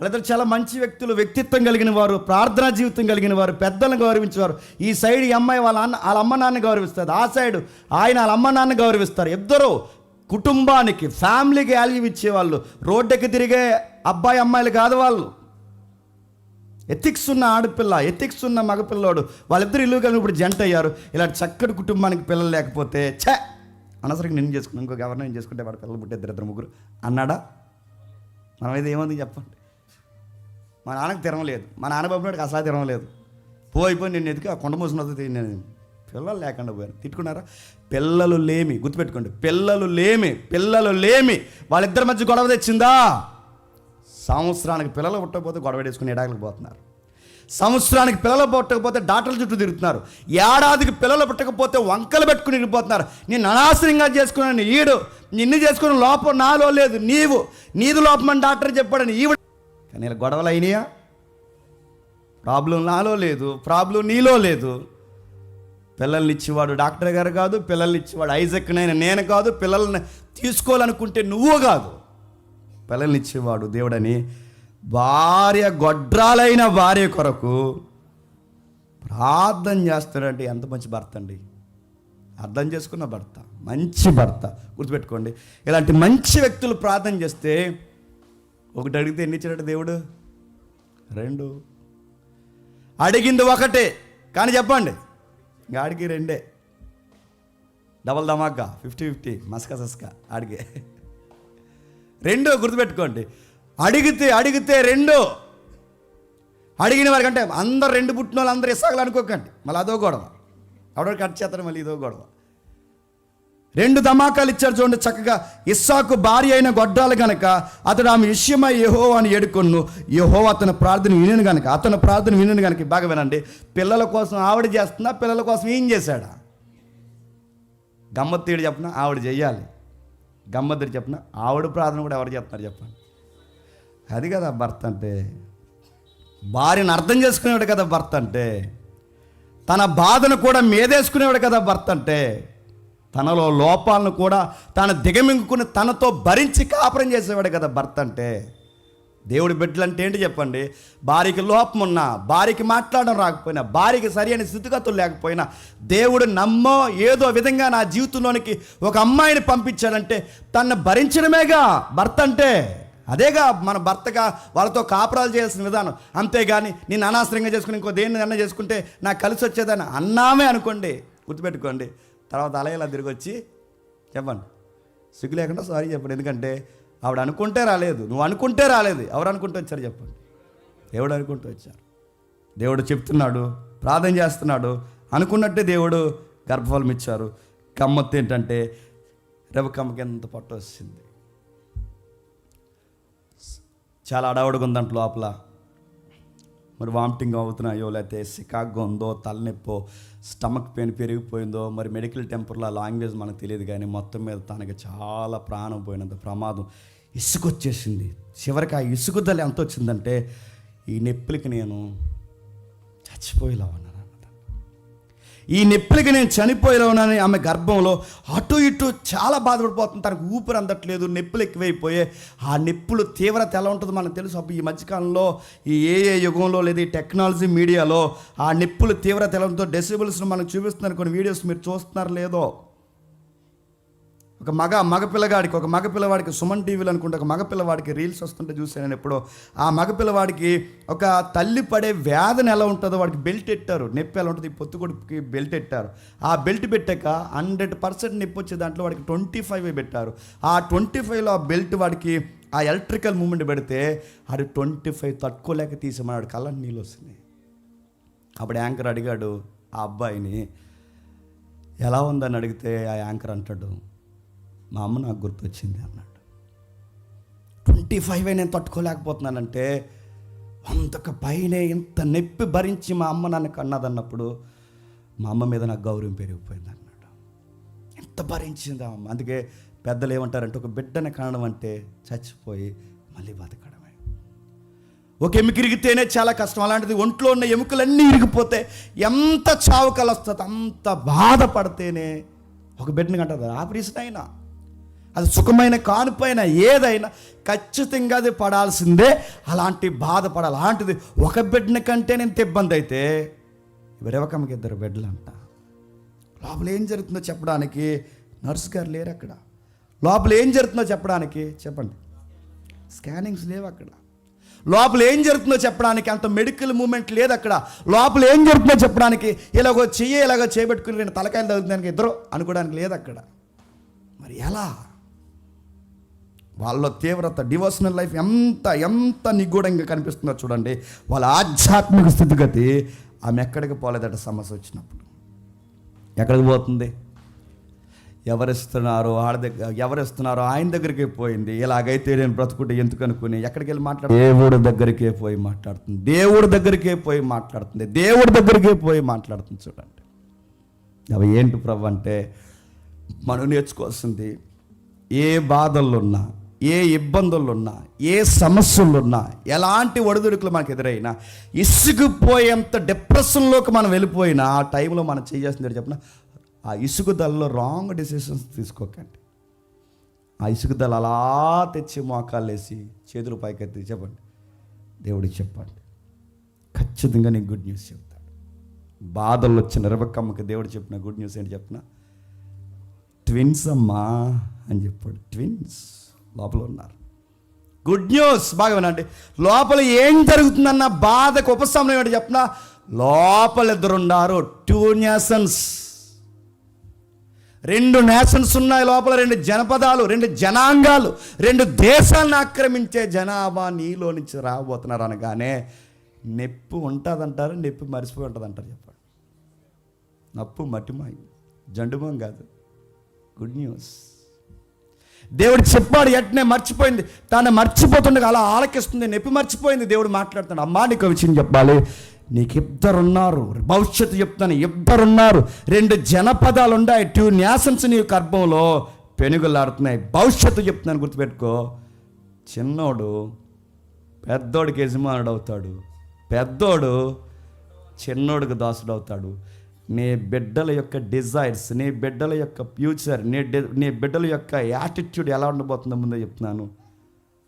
వాళ్ళిద్దరు చాలా మంచి వ్యక్తులు, వ్యక్తిత్వం కలిగిన వారు, ప్రార్థనా జీవితం కలిగిన వారు, పెద్దలను గౌరవించేవారు. ఈ సైడ్ ఈ అమ్మాయి వాళ్ళ అమ్మ నాన్న గౌరవిస్తారు, ఆ సైడ్ ఆయన వాళ్ళ అమ్మ నాన్న గౌరవిస్తారు. ఇద్దరు కుటుంబానికి, ఫ్యామిలీకి వాల్యూ ఇచ్చేవాళ్ళు. రోడ్డుకి తిరిగే అబ్బాయి అమ్మాయిలు కాదు వాళ్ళు. ఎథిక్స్ ఉన్న ఆడపిల్ల, ఎథిక్స్ ఉన్న మగపిల్లోడు, వాళ్ళిద్దరు ఇల్లు కలిగి ఇప్పుడు జంట అయ్యారు. ఇలాంటి చక్కటి కుటుంబానికి పిల్లలు లేకపోతే అనవసరంగా నిన్ను చేసుకున్నాను, ఇంకొక ఎవరిని చేసుకుంటే వాడు పిల్లలు పుట్టే 2-3 అన్నాడా? మనమైతే ఏమంది చెప్పండి. మా నాన్నకు తిరగలేదు, మా నాన్న బాబునాడికి అసలు తిరగలేదు. పోయిపోయి నిన్ను ఎదికి ఆ కొండ మూసినది నేను పిల్లలు లేకుండా పోయాను. తిట్టుకున్నారా? పిల్లలు లేమి, గుర్తుపెట్టుకోండి, పిల్లలు లేమి వాళ్ళిద్దరి మధ్య గొడవ తెచ్చిందా? సంవత్సరానికి పిల్లలు పుట్టకపోతే గొడవ వేసుకుని ఎడాకులకు పోతున్నారు. సంవత్సరానికి పిల్లలు పుట్టకపోతే డాక్టర్ల చుట్టూ తిరుగుతున్నారు. ఏడాదికి పిల్లలు పుట్టకపోతే వంకలు పెట్టుకుని వెళ్ళిపోతున్నారు. నేను అనాశనంగా చేసుకున్నాను ఈడు, నిన్ను చేసుకున్న లోపం నాలో లేదు, నీది లోపం అని డాక్టర్ చెప్పాడని ఈవిడ. కానీ ఇలా గొడవలు అయినాయా? ప్రాబ్లం నాలో లేదు, ప్రాబ్లం నీలో లేదు. పిల్లల్ని ఇచ్చేవాడు డాక్టర్ గారు కాదు, పిల్లల్ని ఇచ్చేవాడు ఐజక్నైనా నేను కాదు, పిల్లల్ని తీసుకోవాలనుకుంటే నువ్వు కాదు, పిల్లల్ని ఇచ్చేవాడు దేవుడని. భార్య, గొడ్రాలైన భార్య కొరకు ప్రార్థన చేస్తాడంటే ఎంత మంచి భర్త అండి. అర్థం చేసుకున్న భర్త, మంచి భర్త. గుర్తుపెట్టుకోండి, ఇలాంటి మంచి వ్యక్తులు ప్రార్థన చేస్తే ఒకటి అడిగితే ఎన్ని ఇచ్చాడు దేవుడు? 2. అడిగింది ఒకటే, కానీ చెప్పండి ఆడికి రెండే. డబల్ ధమాకా, 50-50, మస్కా సస్కా ఆడికి రెండో. గుర్తుపెట్టుకోండి, అడిగితే రెండు. అడిగిన వారికంటే అందరు రెండు పుట్టిన వాళ్ళు అందరూ ఇస్సాకులు అనుకోకండి, మళ్ళీ అదో గొడవ. ఎవడో కట్ చేస్తారు, మళ్ళీ ఇదో గొడవ. రెండు ధమాకాలు ఇచ్చారు చూడండి చక్కగా. ఇస్సాకు భార్య అయిన గొడ్రాలు గనక అతడు ఆమె విషయమై యెహోవాను ఏడుకొను, యెహోవా అతని ప్రార్థన వినను గనక. బాగా వినండి, పిల్లల కోసం ఆవిడ చేస్తున్నా, పిల్లల కోసం ఏం చేశాడా? గమ్మత్తీడు చెప్పిన ఆవిడ చెయ్యాలి, గమ్మత్తీడు చెప్పిన ఆవిడ ప్రార్థన కూడా ఎవరు చేస్తున్నారు చెప్పండి? అది కదా భర్త అంటే. భార్యను అర్థం చేసుకునేవాడు కదా భర్త అంటే. తన బాధను కూడా మీదేసుకునేవాడు కదా భర్త అంటే. తనలో లోపాలను కూడా తను దిగమింగుకుని తనతో భరించి కాపురం చేసేవాడు కదా భర్త అంటే. దేవుడి బిడ్డలు అంటే ఏంటి చెప్పండి? భార్యకి లోపం ఉన్నా, భార్యకి మాట్లాడడం రాకపోయినా, భార్యకి సరి అయిన స్థితిగతులు లేకపోయినా, దేవుడు నమ్మో ఏదో విధంగా నా జీవితంలోనికి ఒక అమ్మాయిని పంపించాడంటే తను భరించడమేగా భర్త అంటే. అదేగా మన భర్తగా వాళ్ళతో కాపురాలు చేయాల్సిన విధానం. అంతేగాని నేను అనవసరంగా చేసుకుని ఇంకో దేన్ని అన్న చేసుకుంటే నాకు కలిసి వచ్చేదని అన్నామే అనుకోండి, గుర్తుపెట్టుకోండి. తర్వాత అలా తిరిగి వచ్చి చెప్పండి, సిగ్గు లేకుండా సారీ చెప్పండి. ఎందుకంటే ఆవిడ అనుకుంటే రాలేదు, నువ్వు అనుకుంటే రాలేదు. ఎవరు అనుకుంటూ వచ్చారు చెప్పండి? దేవుడు అనుకుంటూ వచ్చారు. దేవుడు చెప్తున్నాడు, ప్రార్థన చేస్తున్నాడు, అనుకున్నట్టే దేవుడు గర్భఫలం ఇచ్చారు. గమ్మత్తు ఏంటంటే రెబెక్కమ్మకి ఎంత పొట్ట వచ్చింది. చాలా అడవుడుగా ఉందంట లోపల. మరి వామిటింగ్ అవుతున్నాయో, లేకపోతే సికాగ్గా ఉందో, తలనొప్పో, స్టమక్ పెయిన్ పెరిగిపోయిందో, మరి మెడికల్ టెంపర్లో లాంగ్వేజ్ మనకు తెలియదు. కానీ మొత్తం మీద తనకి చాలా ప్రాణం పోయినంత ప్రమాదం. ఇసుకొచ్చేసింది. చివరికి ఆ ఇసుకుదల ఎంత వచ్చిందంటే ఈ నొప్పులకి నేను చచ్చిపోయేలా ఉన్నాను, ఈ నొప్పులకి నేను చనిపోయేలా ఉన్నానని ఆమె గర్భంలో అటు ఇటు చాలా బాధపడిపోతుంది. తనకు ఊపిరి అందట్లేదు, నొప్పులు ఎక్కువైపోయే. ఆ నొప్పులు తీవ్రత ఎలా ఉంటుందో మనకు తెలుసు. అప్పుడు ఈ మధ్యకాలంలో ఈ ఏ యుగంలో లేదా ఈ టెక్నాలజీ మీడియాలో ఆ నొప్పులు తీవ్రత ఎలా ఉంటుందో డెసిబుల్స్ను మనకు చూపిస్తున్నారు కొన్ని వీడియోస్. మీరు చూస్తున్నారు లేదో? ఒక మగపిల్లవాడికి సుమన్ టీవీలో అనుకుంటే ఒక మగపిల్లవాడికి రీల్స్ వస్తుంటే చూసాను నేను ఎప్పుడో. ఆ మగపిల్లవాడికి ఒక తల్లి పడే వేదన ఎలా ఉంటుందో వాడికి బెల్ట్ పెట్టారు. నొప్పి ఎలా ఉంటుంది, పొత్తుకొడుకి బెల్ట్ పెట్టారు. ఆ బెల్ట్ పెట్టాక 100% నొప్పి వచ్చే దాంట్లో వాడికి 25 పెట్టారు. ఆ 25లో ఆ బెల్ట్ వాడికి ఆ ఎలక్ట్రికల్ మూమెంట్ పెడితే ఆడు 25 తట్టుకోలేక తీసేమన్నాడు. కళ్ళ నీళ్ళు వస్తున్నాయి. అప్పుడు యాంకర్ అడిగాడు ఆ అబ్బాయిని, ఎలా ఉందని అడిగితే ఆ యాంకర్ అంటాడు, మా అమ్మ నాకు గుర్తొచ్చింది అన్నాడు. 25 నేను తట్టుకోలేకపోతున్నానంటే అంతకు పైనే ఇంత నొప్పి భరించి మా అమ్మ నన్ను కన్నదన్నప్పుడు మా అమ్మ మీద నాకు గౌరవం పెరిగిపోయింది అన్నాడు. ఎంత భరించింది ఆ అమ్మ. అందుకే పెద్దలు ఏమంటారంటే ఒక బిడ్డని కనడం అంటే చచ్చిపోయి మళ్ళీ బతకడమే. ఒక ఎముక ఇరిగితేనే చాలా కష్టం. అలాంటిది ఒంట్లో ఉన్న ఎముకలన్నీ ఇరిగిపోతే ఎంత చావు కలొస్తుంది. అంత బాధపడితేనే ఒక బిడ్డని కంటారు. ఆపరేషన్ అయినా అది సుఖమైన కానుపైన ఏదైనా ఖచ్చితంగా అది పడాల్సిందే. అలాంటి బాధపడాలి. అలాంటిది ఒక బిడ్డని కంటే ఎంత ఇబ్బంది అయితే రెబెక్కమ్మకి 2 బిడ్డలంట. లోపల ఏం జరుగుతుందో చెప్పడానికి నర్సు గారు లేరు అక్కడ. లోపల ఏం జరుగుతుందో చెప్పడానికి చెప్పండి స్కానింగ్స్ లేవు అక్కడ. లోపల ఏం జరుగుతుందో చెప్పడానికి అంత మెడికల్ మూమెంట్ లేదు అక్కడ. లోపల ఏం జరుగుతుందో చెప్పడానికి ఇలాగో చేయబెట్టుకుని నేను తలకాయలు తగ్గుతానికి ఇద్దరు అనుకోవడానికి లేదు అక్కడ. మరి ఎలా? వాళ్ళ తీవ్రత, డివోషనల్ లైఫ్ ఎంత నిగూఢంగా కనిపిస్తుందో చూడండి. వాళ్ళ ఆధ్యాత్మిక స్థితిగతి. ఆమె ఎక్కడికి పోలేదట సమస్య వచ్చినప్పుడు. ఎక్కడికి పోతుంది? ఎవరిస్తున్నారో ఆయన దగ్గరికే పోయింది. ఇలాగైతే నేను బ్రతుకుంటే ఎందుకు అనుకుని ఎక్కడికి వెళ్ళి మాట్లాడుతుంది? దేవుడి దగ్గరికే పోయి మాట్లాడుతుంది. చూడండి. అవి ఏంటి ప్రభు అంటే మనం నేర్చుకోవాల్సింది, ఏ బాధల్లోన్నా, ఏ ఇబ్బందులున్నా, ఏ సమస్యలున్నా, ఎలాంటి ఒడిదుడుకులు మనకు ఎదురైనా, ఇసుకుపోయేంత డిప్రెషన్లోకి మనం వెళ్ళిపోయినా ఆ టైంలో మనం చేయాల్సింది చెప్పిన ఆ ఇసుకుదలలో రాంగ్ డెసిషన్స్ తీసుకోకండి. ఆ ఇసుకుదల అలా తెచ్చి మోకాళ్ళు వేసి చేతులు పైకెత్తి చెప్పండి, దేవుడికి చెప్పండి, ఖచ్చితంగా నీకు గుడ్ న్యూస్ చెప్తాడు. బాధలు వచ్చిన రెబెక్కమ్మకి దేవుడు చెప్పిన గుడ్ న్యూస్ ఏంటి చెప్పిన? ట్విన్స్ అమ్మా అని చెప్పాడు. ట్విన్స్ లోపల ఉన్నారు. Good news. బాగా వినండి. లోపల ఏం జరుగుతుందన్న బాధకు ఉపశమనం ఏంటి చెప్పిన? లోపల ఇద్దరున్నారు. 2 నేషన్స్, 2 నేషన్స్ ఉన్నాయి లోపల, 2 జనపదాలు, 2 జనాంగాలు, 2 దేశాలను ఆక్రమించే జనాభా నీలో నుంచి రాబోతున్నారు అనగానే నొప్పి ఉంటుందంటారు, నొప్పి మర్చిపోయి ఉంటుంది అంటారు. చెప్పండి. నప్పు మట్టిమాయి, జండుమం కాదు, గుడ్ న్యూస్. దేవుడు చెప్పాడు, ఎట్నే మర్చిపోయింది. తాను మర్చిపోతుండగా అలా ఆలకిస్తుంది, నొప్పి మర్చిపోయింది. దేవుడు మాట్లాడుతాడు, అమ్మా నీకు ఒక విషయం చెప్పాలి, నీకు 2 ఉన్నారు, భవిష్యత్తు చెప్తాను, 2 ఉన్నారు, 2 జనపదాలు ఉన్నాయి, 2 నేషన్స్ నీ గర్భంలో పెనుగులాడుతున్నాయి, భవిష్యత్తు చెప్తున్నాను, గుర్తుపెట్టుకో. చిన్నోడు పెద్దోడికి యజమానుడు అవుతాడు, పెద్దోడు చిన్నోడికి దాసుడు అవుతాడు. నీ బిడ్డల యొక్క డిజైర్స్, నీ బిడ్డల యొక్క ఫ్యూచర్, నీ బిడ్డల యొక్క యాటిట్యూడ్ ఎలా ఉండబోతుందో ముందే చెప్తున్నాను.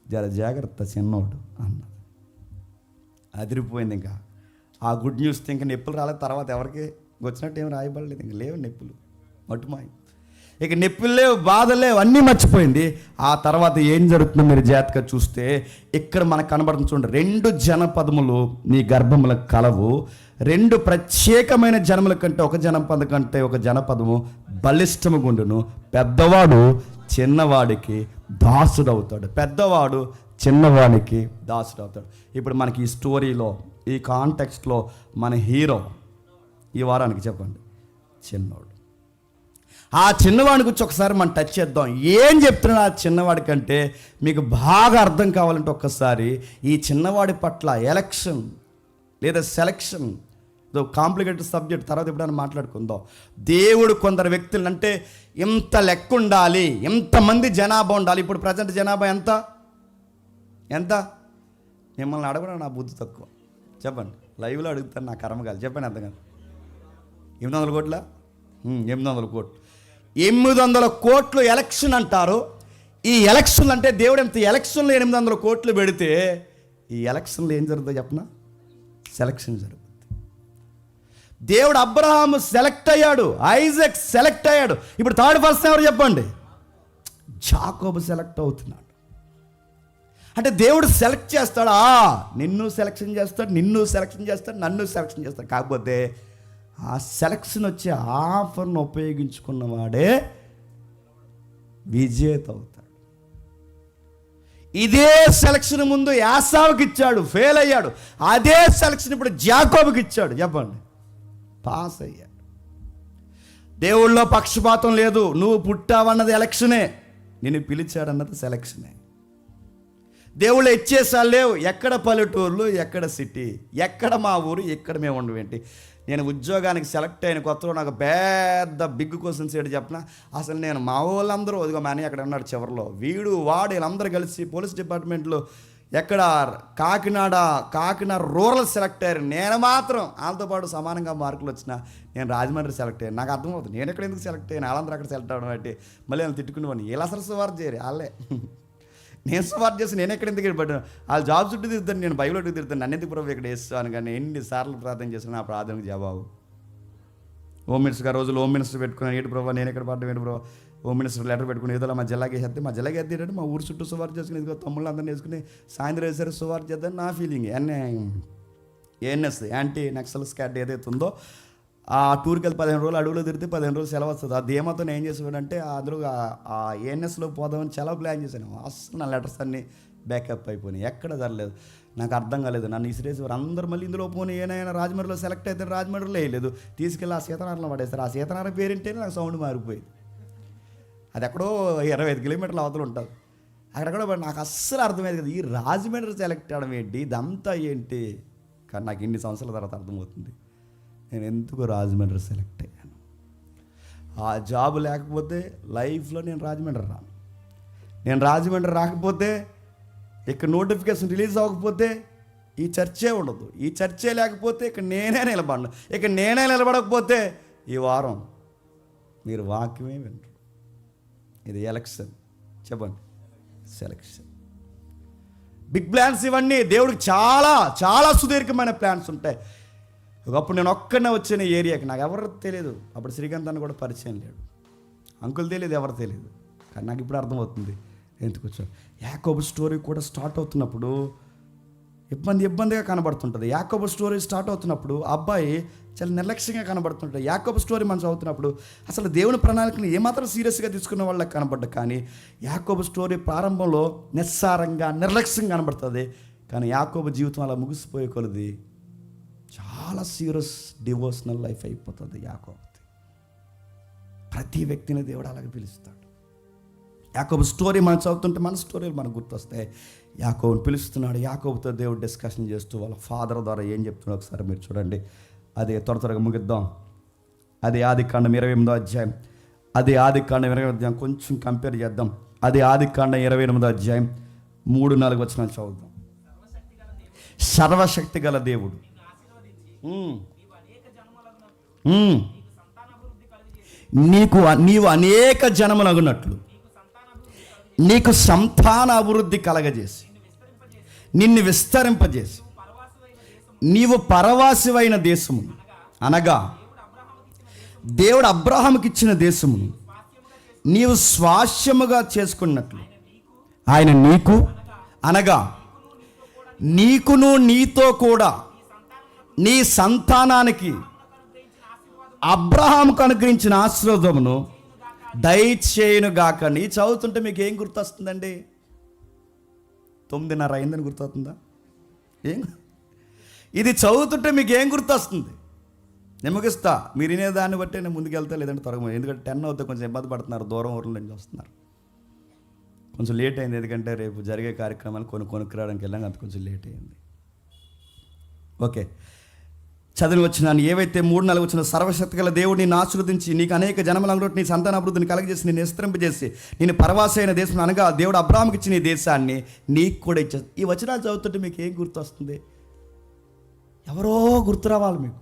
జర జాగ్రత్త చిన్నోడు అన్నది. అదిరిపోయింది. ఇంకా ఆ గుడ్ న్యూస్ ఇంకా నొప్పులు రాలేదు. తర్వాత ఎవరికి వచ్చినట్టు ఏం రాయబడలేదు, ఇంక లేవు నొప్పులు, మటుమాయి. ఇక నొప్పులు లేవు, బాధలు లేవు, అన్నీ మర్చిపోయింది. ఆ తర్వాత ఏం జరుగుతుందో మీరు జాగ్రత్తగా చూస్తే ఇక్కడ మనకు కనబడుతుంది చూడండి. 2 జనపదములు నీ గర్భముల కలవు, 2 ప్రత్యేకమైన జనముల కంటే ఒక జనపద కంటే ఒక జనపదము బలిష్టము గుండును. పెద్దవాడు చిన్నవాడికి దాసుడవుతాడు, పెద్దవాడు చిన్నవాడికి దాసుడవుతాడు. ఇప్పుడు మనకి ఈ స్టోరీలో, ఈ కాంటెక్స్ట్లో మన హీరో ఈ వారానికి చెప్పండి చిన్నవాడు. ఆ చిన్నవాడి గురించి ఒకసారి మనం టచ్ చేద్దాం. ఏం చెప్తున్నాడు ఆ చిన్నవాడి కంటే మీకు బాగా అర్థం కావాలంటే ఒక్కసారి ఈ చిన్నవాడి పట్ల ఎలక్షన్ లేదా సెలక్షన్, కాంప్లికేటెడ్ సబ్జెక్ట్, తర్వాత ఎప్పుడైనా మాట్లాడుకుందాం. దేవుడు కొందరు వ్యక్తులు అంటే ఇంత లెక్క ఉండాలి, ఇంతమంది జనాభా ఉండాలి. ఇప్పుడు ప్రజెంట్ జనాభా ఎంత ఎంత మిమ్మల్ని అడగడం నా బుద్ధి తక్కువ. చెప్పండి, లైవ్లో అడుగుతాను, నా కర్మ కాదు. చెప్పండి ఎంత కాదు? 800 కోట్ల 800 కోట్లు 800 కోట్లు ఎలక్షన్ అంటారు. ఈ ఎలక్షన్లు అంటే దేవుడు ఎంత ఎలక్షన్లు 800 కోట్లు పెడితే ఈ ఎలక్షన్లు ఏం జరుగుతుందో చెప్పనా? సెలక్షన్ జరుగుతుంది. దేవుడు అబ్రహాము సెలెక్ట్ అయ్యాడు, ఐజాక్ సెలెక్ట్ అయ్యాడు. ఇప్పుడు థర్డ్ పర్సన్ ఎవరు చెప్పండి? యాకోబు సెలెక్ట్ అవుతున్నాడు. అంటే దేవుడు సెలెక్ట్ చేస్తాడా? నిన్ను సెలెక్షన్ చేస్తాడు, నిన్ను సెలెక్షన్ చేస్తాడు, నన్ను సెలెక్షన్ చేస్తాడు. కాకపోతే ఆ సెలక్షన్ వచ్చే ఆఫర్ను ఉపయోగించుకున్నవాడే విజేత అవుతాడు. ఇదే సెలక్షన్ ముందు యాసావుకి ఇచ్చాడు, ఫెయిల్ అయ్యాడు. అదే సెలక్షన్ ఇప్పుడు యాకోబుకి ఇచ్చాడు, చెప్పండి, పాస్ అయ్యాడు. దేవుళ్ళో పక్షపాతం లేదు. నువ్వు పుట్టావన్నది ఎలక్షనే, నిన్ను పిలిచాడన్నది సెలక్షనే. దేవుళ్ళు ఇచ్చేసాలు లేవు. ఎక్కడ పల్లెటూర్లు, ఎక్కడ సిటీ, ఎక్కడ మా ఊరు, ఎక్కడ మేము ఉండవేంటి. నేను ఉద్యోగానికి సెలెక్ట్ అయిన కొత్తలో నాకు పెద్ద బిగ్ క్వశ్చన్స్ ఏంటి చెప్పిన. అసలు నేను మా వాళ్ళందరూ ఇదిగో మా అన్నయ్య అక్కడ ఉన్నాడు చివరిలో, వీడు వాడు వీళ్ళందరూ కలిసి పోలీస్ డిపార్ట్మెంట్లో ఎక్కడ కాకినాడ రూరల్ సెలెక్ట్ అయ్యారు. నేను మాత్రం వాళ్ళతో పాటు సమానంగా మార్కులు వచ్చిన నేను రాజమండ్రి సెలెక్ట్ అయ్యాను. నాకు అర్థమవుతుంది నేను ఎక్కడ ఎందుకు సెలెక్ట్ అయ్యాను, వాళ్ళందరూ అక్కడ సెలెక్ట్ అవ్వడం బట్టి మళ్ళీ నేను తిట్టుకునేవాడిని. వీళ్ళు అసలు సువార్త చేయరు, వాళ్ళే నేను సువార్త చేసి నేను ఎక్కడ ఎందుకు పడ్డాను. వాళ్ళు జాబ్ చుట్టూ తిరుగుతాను, నేను బైబిల్ అడుగు తిరుగుతాను. నన్ను ఎందుకు ప్రభు ఇక్కడ వేస్తాను. కానీ ఎన్నిసార్లు ప్రార్థన చేస్తాను, నా ప్రార్థనకు జవాబు. హోమ్ మినిస్టర్ రోజులు హోమ్ మినిస్టర్ పెట్టుకున్నాను. ఏంటి ప్రభావ నేను ఎక్కడ పడ్డా, ఏంటి ప్రభావ హోమ్ మినిస్టర్ లెటర్ పెట్టుకుని ఏదో మా జిల్లాకి వేస్తే, మా జిల్లాకి ఎద్దేటంటే మా ఊరు చుట్టూ సువార్త చేసుకుని ఇదిగో తమ్ముళ్ళందరినీ వేసుకుని సాయంత్రం వేసారు సువార్త చేద్దాం నా feeling. ANS anti Naxal scared ఏదైతే ఉందో ఆ టూర్కి వెళ్ళి 15 రోజులు అడుగులో తిరిగితే 15 రోజులు సెలవు వస్తుంది. ఆ ధీమాతో నేను ఏం చేసేవాడంటే అందరూ ఆ ఏఎన్ఎస్లో పోదామని చాలా ప్లాన్ చేశాను. అసలు నా లెటర్స్ అన్నీ బ్యాకప్ అయిపోయినాయి, ఎక్కడ జరలేదు. నాకు అర్థం కాలేదు. నన్ను ఇసిరేసేవారు అందరూ. మళ్ళీ ఇందులో పోనీ ఏనైనా రాజమండ్రిలో సెలెక్ట్ అయితే రాజమండ్రిలో వేయలేదు, తీసుకెళ్ళి ఆ సీతనారంలో పడేస్తారు. ఆ సీతనారం పేరింటేనే నాకు సౌండ్ మారిపోయింది. అది ఎక్కడో 25 కిలోమీటర్ల అవతలు ఉంటుంది. అక్కడెక్కడో నాకు అస్సలు అర్థమయ్యేది కదా, ఈ రాజమండ్రి సెలెక్ట్ అవ్వడం ఏంటి, ఇదంతా ఏంటి. కానీ నాకు ఇన్ని సంవత్సరాల తర్వాత అర్థమవుతుంది నేను ఎందుకు రాజమండ్రి సెలెక్ట్ అయ్యాను. ఆ జాబ్ లేకపోతే లైఫ్లో నేను రాజమండ్రి రాను. నేను రాజమండ్రి రాకపోతే, ఇక్కడ నోటిఫికేషన్ రిలీజ్ అవ్వకపోతే ఈ చర్చే ఉండదు. ఈ చర్చే లేకపోతే ఇక్కడ నేనే నిలబడను. ఇక్కడ నేనే నిలబడకపోతే ఈ వారం మీరు వాక్యమే వినరు. ఇది ఎలక్షన్, చెప్పండి, సెలక్షన్. బిగ్ ప్లాన్స్ ఇవన్నీ. దేవుడికి చాలా చాలా సుదీర్ఘమైన ప్లాన్స్ ఉంటాయి. ఒకప్పుడు నేను ఒక్కడనే వచ్చిన ఏరియాకి, నాకు ఎవరు తెలియదు. అప్పుడు శ్రీకాంత్ అని కూడా పరిచయం లేడు, అంకుల్ తెలియదు, ఎవరు తెలియదు. కానీ నాకు ఇప్పుడు అర్థమవుతుంది ఎందుకు వచ్చాను. యాకోబు స్టోరీ కూడా స్టార్ట్ అవుతున్నప్పుడు ఇబ్బందిగా కనబడుతుంటుంది. యాకోబు స్టోరీ స్టార్ట్ అవుతున్నప్పుడు అబ్బాయి చాలా నిర్లక్ష్యంగా కనబడుతుంటాడు. యాకోబు స్టోరీ మనం చదువుతున్నప్పుడు అసలు దేవుని ప్రణాళికను ఏమాత్రం సీరియస్గా తీసుకున్న వాళ్ళకి కనబడ్డా, కానీ యాకోబు స్టోరీ ప్రారంభంలో నిస్సారంగా నిర్లక్ష్యంగా కనబడుతుంది. కానీ యాకోబు జీవితం అలా ముగిసిపోయే కొలది చాలా సీరియస్ డివోషనల్ లైఫ్ అయిపోతుంది యాకోబుది. ప్రతి వ్యక్తిని దేవుడు అలాగే పిలుస్తాడు. యాకోబు స్టోరీ మనం చదువుతుంటే మన స్టోరీలు మనకు గుర్తొస్తాయి. యాకోబుని పిలుస్తున్నాడు. యాకోబుతో దేవుడు డిస్కషన్ చేస్తూ వాళ్ళ ఫాదర్ ద్వారా ఏం చెప్తున్నాడు ఒకసారి మీరు చూడండి. అదే త్వరగా ముగిద్దాం. అది ఆదికాండం 28వ అధ్యాయం. అది ఆదికాండం 28వ అధ్యాయం కొంచెం కంపేర్ చేద్దాం. అది ఆదికాండం 28వ అధ్యాయం 3-4 వచనాలు చదువుదాం. సర్వశక్తి గల దేవుడు నీవు అనేక జనములగునట్లు నీకు సంతాన అభివృద్ధి కలగజేసి నిన్ను విస్తరింపజేసి నీవు పరవాసివైన దేశమును, అనగా దేవుడు అబ్రాహాముకి ఇచ్చిన దేశమును నీవు స్వాస్యముగా చేసుకున్నట్లు ఆయన నీకు, అనగా నీకును నీతో కూడా నీ సంతానానికి అబ్రహాముకు అనుగ్రహించిన ఆశీర్వాదమును దయచేయునుగాక. నీ చదువుతుంటే మీకు ఏం గుర్తొస్తుందండి? 9:30 అయిందని గుర్తొస్తుందా? ఇది చదువుతుంటే మీకు ఏం గుర్తొస్తుంది? నేను ముగిస్తా, మీరు వినేదాన్ని బట్టి నేను ముందుకెళ్తా, లేదంటే త్వరగా. ఎందుకంటే 10 అవుతే కొంచెం ఇబ్బంది పడుతున్నారు, దూరం ఊర్ల నుంచి వస్తున్నారు. కొంచెం లేట్ అయింది, ఎందుకంటే రేపు జరిగే కార్యక్రమాలు కొనుక్కురావడానికి వెళ్ళాం, అంత కొంచెం లేట్ అయింది. ఓకే, చదివి వచ్చినాను. ఏవైతే 3-4 వచ్చిన సర్వశక్తి గల దేవుడు నిన్ను ఆశీర్వదించి నీకు అనేక జనములను నీ సంతాన అభివృద్ధిని కలగజేసి నిన్ను విస్తరింపజేసి నేను పరవాసైన దేశం, అనగా దేవుడు అబ్రాహాముకి ఇచ్చిన ఈ దేశాన్ని నీకు కూడా ఇచ్చేది. ఈ వచనాలు చదువుతుంటే మీకు ఏం గుర్తొస్తుంది? ఎవరో గుర్తు రావాలి మీకు.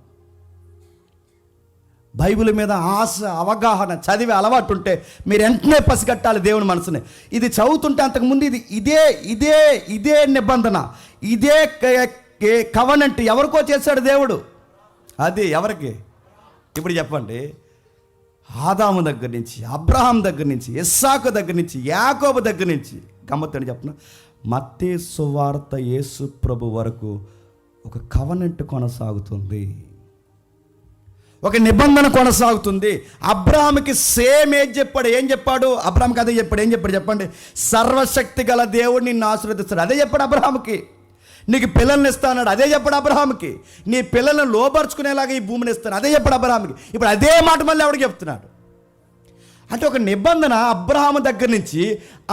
బైబిల్ మీద ఆశ, అవగాహన, చదివే అలవాటు ఉంటే మీరు వెంటనే పసిగట్టాలి దేవుని మనసుని. ఇది చదువుతుంటే అంతకుముందు ఇదే నిబంధన, ఇదే కవనెంట్ ఎవరికో చేశాడు దేవుడు. అది ఎవరికి? ఇప్పుడు చెప్పండి. ఆదాము దగ్గర నుంచి, అబ్రహాం దగ్గర నుంచి, ఇస్సాకు దగ్గర నుంచి, యాకోబు దగ్గర నుంచి, గమ్మత్తని చెప్పిన మత్తయి సువార్త యేసు ప్రభు వరకు ఒక కవనెంట్ కొనసాగుతుంది, ఒక నిబంధన కొనసాగుతుంది. అబ్రహాముకి సేమ్ ఏం చెప్పాడు? అబ్రహాంకి అదే చెప్పాడు. ఏం చెప్పాడు చెప్పండి? సర్వశక్తి గల దేవుడు నిన్ను ఆశీర్వదిస్తాడు. అదే చెప్పాడు అబ్రహాముకి. నీకు పిల్లల్ని ఇస్తాడు, అదే చెప్పాడు అబ్రహాముకి. నీ పిల్లల్ని లోపరుచుకునేలాగా ఈ భూమిని ఇస్తాను, అదే చెప్పాడు అబ్రహాముకి. ఇప్పుడు అదే మాట మళ్ళీ ఎవడికి చెప్తున్నాడు? అంటే ఒక నిబంధన అబ్రహాము దగ్గర నుంచి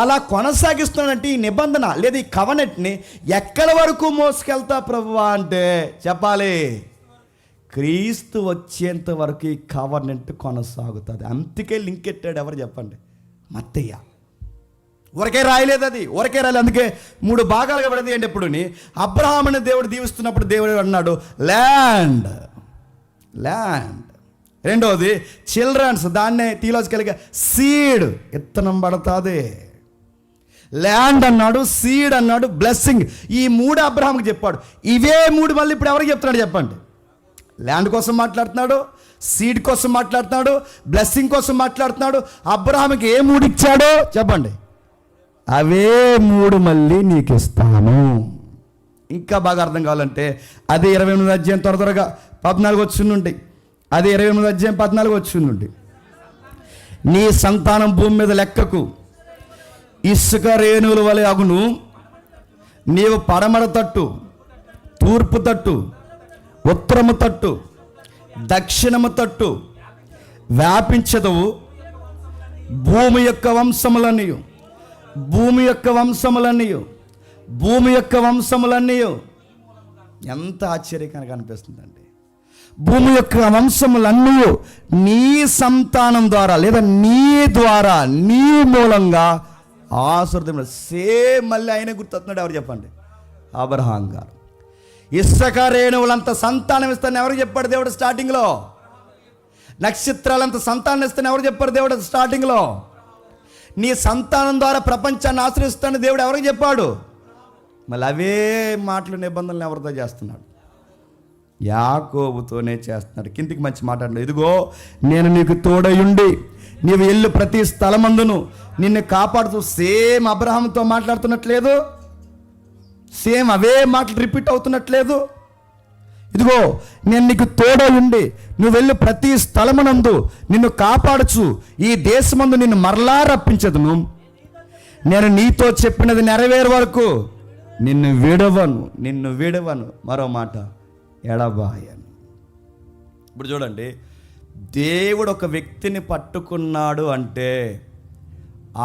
అలా కొనసాగిస్తున్నాడంటే ఈ నిబంధన లేదా ఈ కవనెంట్ని ఎక్కడి వరకు మోసుకెళ్తా ప్రభువా అంటే చెప్పాలి, క్రీస్తు వచ్చేంత వరకు ఈ కవనెంట్ కొనసాగుతుంది. అందుకే లింక్ ఎట్టాడు ఎవరు చెప్పండి? మత్తయ్య. ఊరకే రాయలేదు, అది ఊరకే రాయలేదు. అందుకే 3 భాగాలుగా పడింది. అంటే ఎప్పుడుని అబ్రహాముని దేవుడు దీవిస్తున్నప్పుడు దేవుడు అన్నాడు ల్యాండ్. రెండవది చిల్డ్రన్స్, దాన్నే థియలాజికల్గా సీడ్, విత్తనం పడుతుంది. ల్యాండ్ అన్నాడు, సీడ్ అన్నాడు, బ్లెస్సింగ్. ఈ 3 అబ్రహాముకి చెప్పాడు. ఇవే 3 మళ్ళీ ఇప్పుడు ఎవరికి చెప్తున్నాడు చెప్పండి? ల్యాండ్ కోసం మాట్లాడుతున్నాడు, సీడ్ కోసం మాట్లాడుతున్నాడు, బ్లెస్సింగ్ కోసం మాట్లాడుతున్నాడు. అబ్రహాముకి ఏ 3 ఇచ్చాడో చెప్పండి? అవే 3 మళ్ళీ నీకు ఇస్తాను. ఇంకా బాగా అర్థం కావాలంటే అదే 28వ అధ్యాయం త్వరగా 14 వచ్చుండి. అదే 28వ అధ్యాయం 14 వచ్చుండి. నీ సంతానం భూమి మీద లెక్కకు ఇసుక రేణువుల వలె అగును. నీవు పడమర తట్టు, తూర్పు తట్టు, ఉత్తరము తట్టు, దక్షిణము తట్టు వ్యాపించదవు. భూమి యొక్క వంశములన్నీ ఎంత ఆశ్చర్యకరంగా అనిపిస్తుందండి. భూమి యొక్క వంశములన్నీ నీ సంతానం ద్వారా లేదా నీ ద్వారా, నీ మూలంగా ఆశీర్వదించబడు. సేమ్ మళ్ళీ ఆయన గుర్తొస్తున్నాడు. ఎవరు చెప్పండి? అబ్రహాం గారు. ఇసుక రేణువులంత సంతానం ఇస్తాను ఎవరు చెప్పాడు దేవుడు స్టార్టింగ్లో? నక్షత్రాలంత సంతానం ఇస్తాను ఎవరు చెప్పారు దేవుడు స్టార్టింగ్లో? నీ సంతానం ద్వారా ప్రపంచాన్ని ఆశ్రయిస్తాను దేవుడు ఎవరికి చెప్పాడు? మళ్ళీ అవే మాటలు, నిబంధనలు ఎవరితో చేస్తున్నాడు? యాకోబుతోనే చేస్తున్నాడు. కిందికి మంచి మాట్లాడు. ఇదిగో నేను నీకు తోడయుండి నీవు వెళ్ళు ప్రతి స్థలమందును నిన్ను కాపాడుతూ. సేమ్ అబ్రహాంతో మాట్లాడుతున్నట్లేదు? సేమ్ అవే మాటలు రిపీట్ అవుతున్నట్లేదు. ఇదిగో నేను నీకు తోడై ఉండి నువ్వు వెళ్ళి ప్రతి స్థలమునందు నిన్ను కాపాడుచు ఈ దేశమందు నిన్ను మరలా రప్పించదును. నేను నీతో చెప్పినది నెరవేరు వరకు నిన్ను విడవను. మరో మాట, ఎడబాయను. ఇప్పుడు చూడండి, దేవుడు ఒక వ్యక్తిని పట్టుకున్నాడు అంటే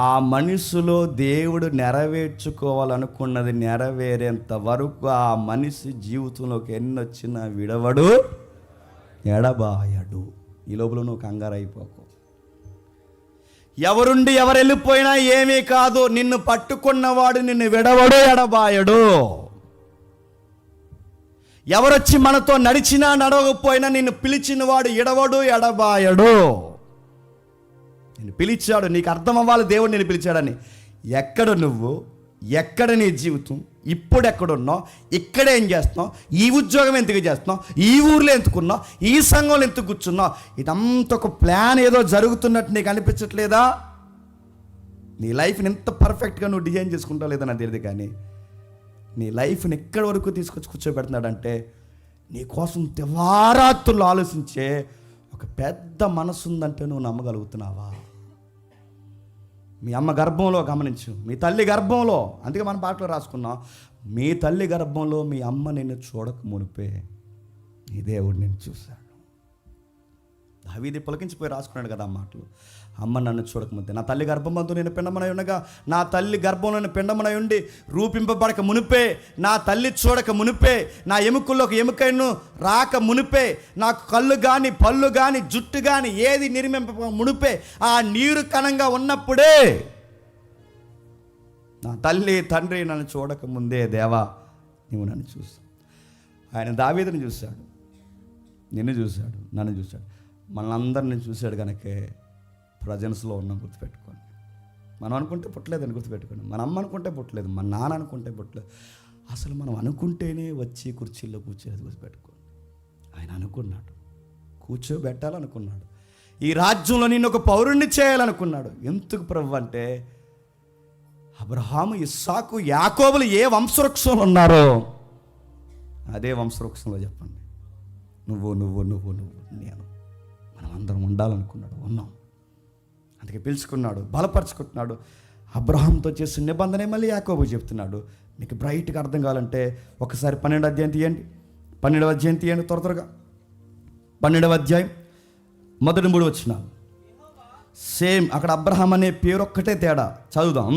ఆ మనిషిలో దేవుడు నెరవేర్చుకోవాలనుకున్నది నెరవేరేంత వరకు ఆ మనిషి జీవితంలోకి ఎన్నొచ్చినా విడవడు, ఎడబాయడు. ఈ లోపల నువ్వు కంగారు అయిపోకు. ఎవరుండి ఎవరు వెళ్ళిపోయినా ఏమీ కాదు, నిన్ను పట్టుకున్నవాడు నిన్ను విడవడు, ఎడబాయడు. ఎవరొచ్చి మనతో నడిచినా నడవకపోయినా నిన్ను పిలిచిన వాడు ఎడవడు, ఎడబాయడు. నేను పిలిచాడు, నీకు అర్థం అవ్వాలి దేవుడు నేను పిలిచాడని. ఎక్కడ నువ్వు, ఎక్కడ నీ జీవితం, ఇప్పుడు ఎక్కడున్నావు, ఇక్కడేం చేస్తున్నావు, ఈ ఉద్యోగం ఎందుకు చేస్తున్నావు, ఈ ఊర్లో ఎందుకున్నావు, ఈ సంఘంలో ఎందుకు కూర్చున్నావు, ఇదంతా ఒక ప్లాన్ ఏదో జరుగుతున్నట్టు నీకు అనిపించట్లేదా? నీ లైఫ్ని ఎంత పర్ఫెక్ట్గా నువ్వు డిజైన్ చేసుకుంటావు లేదా నాకు తెలియదు, కానీ నీ లైఫ్ని ఎక్కడి వరకు తీసుకొచ్చి కూర్చోబెడుతున్నాడంటే నీ కోసం తెవారాత్రులు ఆలోచించే ఒక పెద్ద మనసు ఉందంటే నువ్వు నమ్మగలుగుతున్నావా? మీ అమ్మ గర్భంలో గమనించు, మీ తల్లి గర్భంలో, అందుకే మనం పాటలో రాసుకున్నాం, మీ తల్లి గర్భంలో మీ అమ్మ నిన్ను చూడక మునిపే నీ దేవుడు నిన్ను చూశాడు. దావీదు పులకించిపోయి రాసుకున్నాడు కదా ఆ మాటలు. అమ్మ నన్ను చూడకముందే నా తల్లి గర్భమందు నేను పిండమనై ఉండగా, నా తల్లి గర్భంలో నేను పిండమనై ఉండి రూపింపబడక మునిపే, నా తల్లి చూడక మునిపే, నా ఎముకల్లోకి ఎముకను రాక మునిపే, నాకు కళ్ళు కానీ పళ్ళు కానీ జుట్టు కానీ ఏది నిర్మింప మునిపే, ఆ నీరు కణంగా ఉన్నప్పుడే నా తల్లి తండ్రి నన్ను చూడక ముందే దేవా నువ్వు నన్ను చూసావు. ఆయన దావీదుని చూశాడు, నిన్ను చూశాడు, నన్ను చూశాడు, మనందరిని చూశాడు. కనుకే ప్రజెన్స్లో ఉన్నాం, గుర్తుపెట్టుకోండి. మనం అనుకుంటే పుట్టలేదని గుర్తుపెట్టుకోండి. మన అమ్మ అనుకుంటే పుట్టలేదు, మన నాన్న అనుకుంటే పుట్టలేదు, అసలు మనం అనుకుంటేనే వచ్చి కుర్చీల్లో కూర్చోలేదు, గుర్తుపెట్టుకోండి. ఆయన అనుకున్నాడు, కూర్చోబెట్టాలనుకున్నాడు, ఈ రాజ్యంలో నిన్ను ఒక పౌరుణ్ణి చేయాలనుకున్నాడు. ఎందుకు ప్రభు అంటే అబ్రహాము, ఇస్సాకు, యాకోబులు ఏ వంశవృక్షంలో ఉన్నారో అదే వంశవృక్షంలో చెప్పండి నువ్వు నేను మనం అందరం ఉండాలనుకున్నాడు, ఉన్నాం. అందుకే పిలుచుకున్నాడు, బలపరుచుకుంటున్నాడు. అబ్రహాంతో చేసిన నిబంధన మళ్ళీ యాకోబు చెప్తున్నాడు. మీకు బ్రైట్గా అర్థం కావాలంటే ఒకసారి 12వ అధ్యాయం తీయండి, 12వ అధ్యాయం తీయండి త్వరగా. 12వ అధ్యాయం మొదటి 3 వచనాలు సేమ్. అక్కడ అబ్రహాం అనే పేరు ఒక్కటే తేడా, చదువుదాం.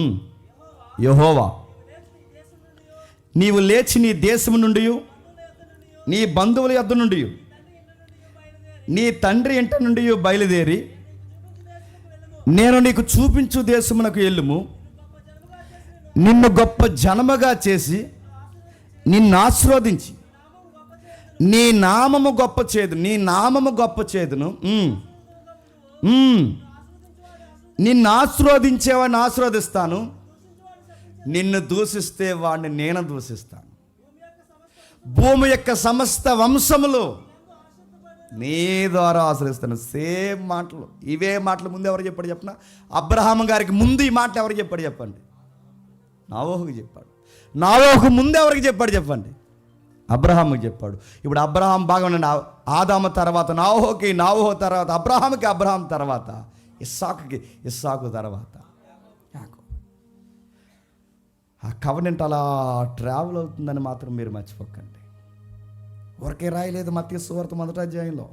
యెహోవా, నీవు లేచి నీ దేశం నుండి, నీ బంధువుల యొద్ద నుండి, నీ తండ్రి ఇంటి నుండి బయలుదేరి నేను నీకు చూపించు దేశమునకు వెళ్ళుము. నిన్ను గొప్ప జనముగా చేసి నిన్ను ఆశీర్వదించి నీ నామము గొప్ప చేదును నిన్ను ఆశీర్వదించేవాడిని ఆశీర్వదిస్తాను, నిన్ను దూషిస్తే వాడిని నేను దూషిస్తాను. భూమి యొక్క సమస్త వంశములు నీ ద్వారా ఆశ్రయిస్తాను. సేమ్ మాటలు, ఇవే మాటలు ముందు ఎవరు చెప్పాడు చెప్పిన? అబ్రహాం గారికి ముందు ఈ మాటలు ఎవరికి చెప్పాడు చెప్పండి? నావోహుకి చెప్పాడు. నావోహు ముందు ఎవరికి చెప్పాడు చెప్పండి? అబ్రహాంకి చెప్పాడు. ఇప్పుడు అబ్రహాం బాగా ఉండండి, ఆదాము తర్వాత నావోహుకి, నావోహు తర్వాత అబ్రహాంకి, అబ్రహాం తర్వాత ఇస్సాకుకి, ఇస్సాకు తర్వాత యాకోబు. ఆ కవనెంట్ అలా ట్రావెల్ అవుతుందని మాత్రం మీరు మర్చిపోకండి. ఊరికే రాయలేదు మత్తయి సువార్త 1వ అధ్యాయంలో.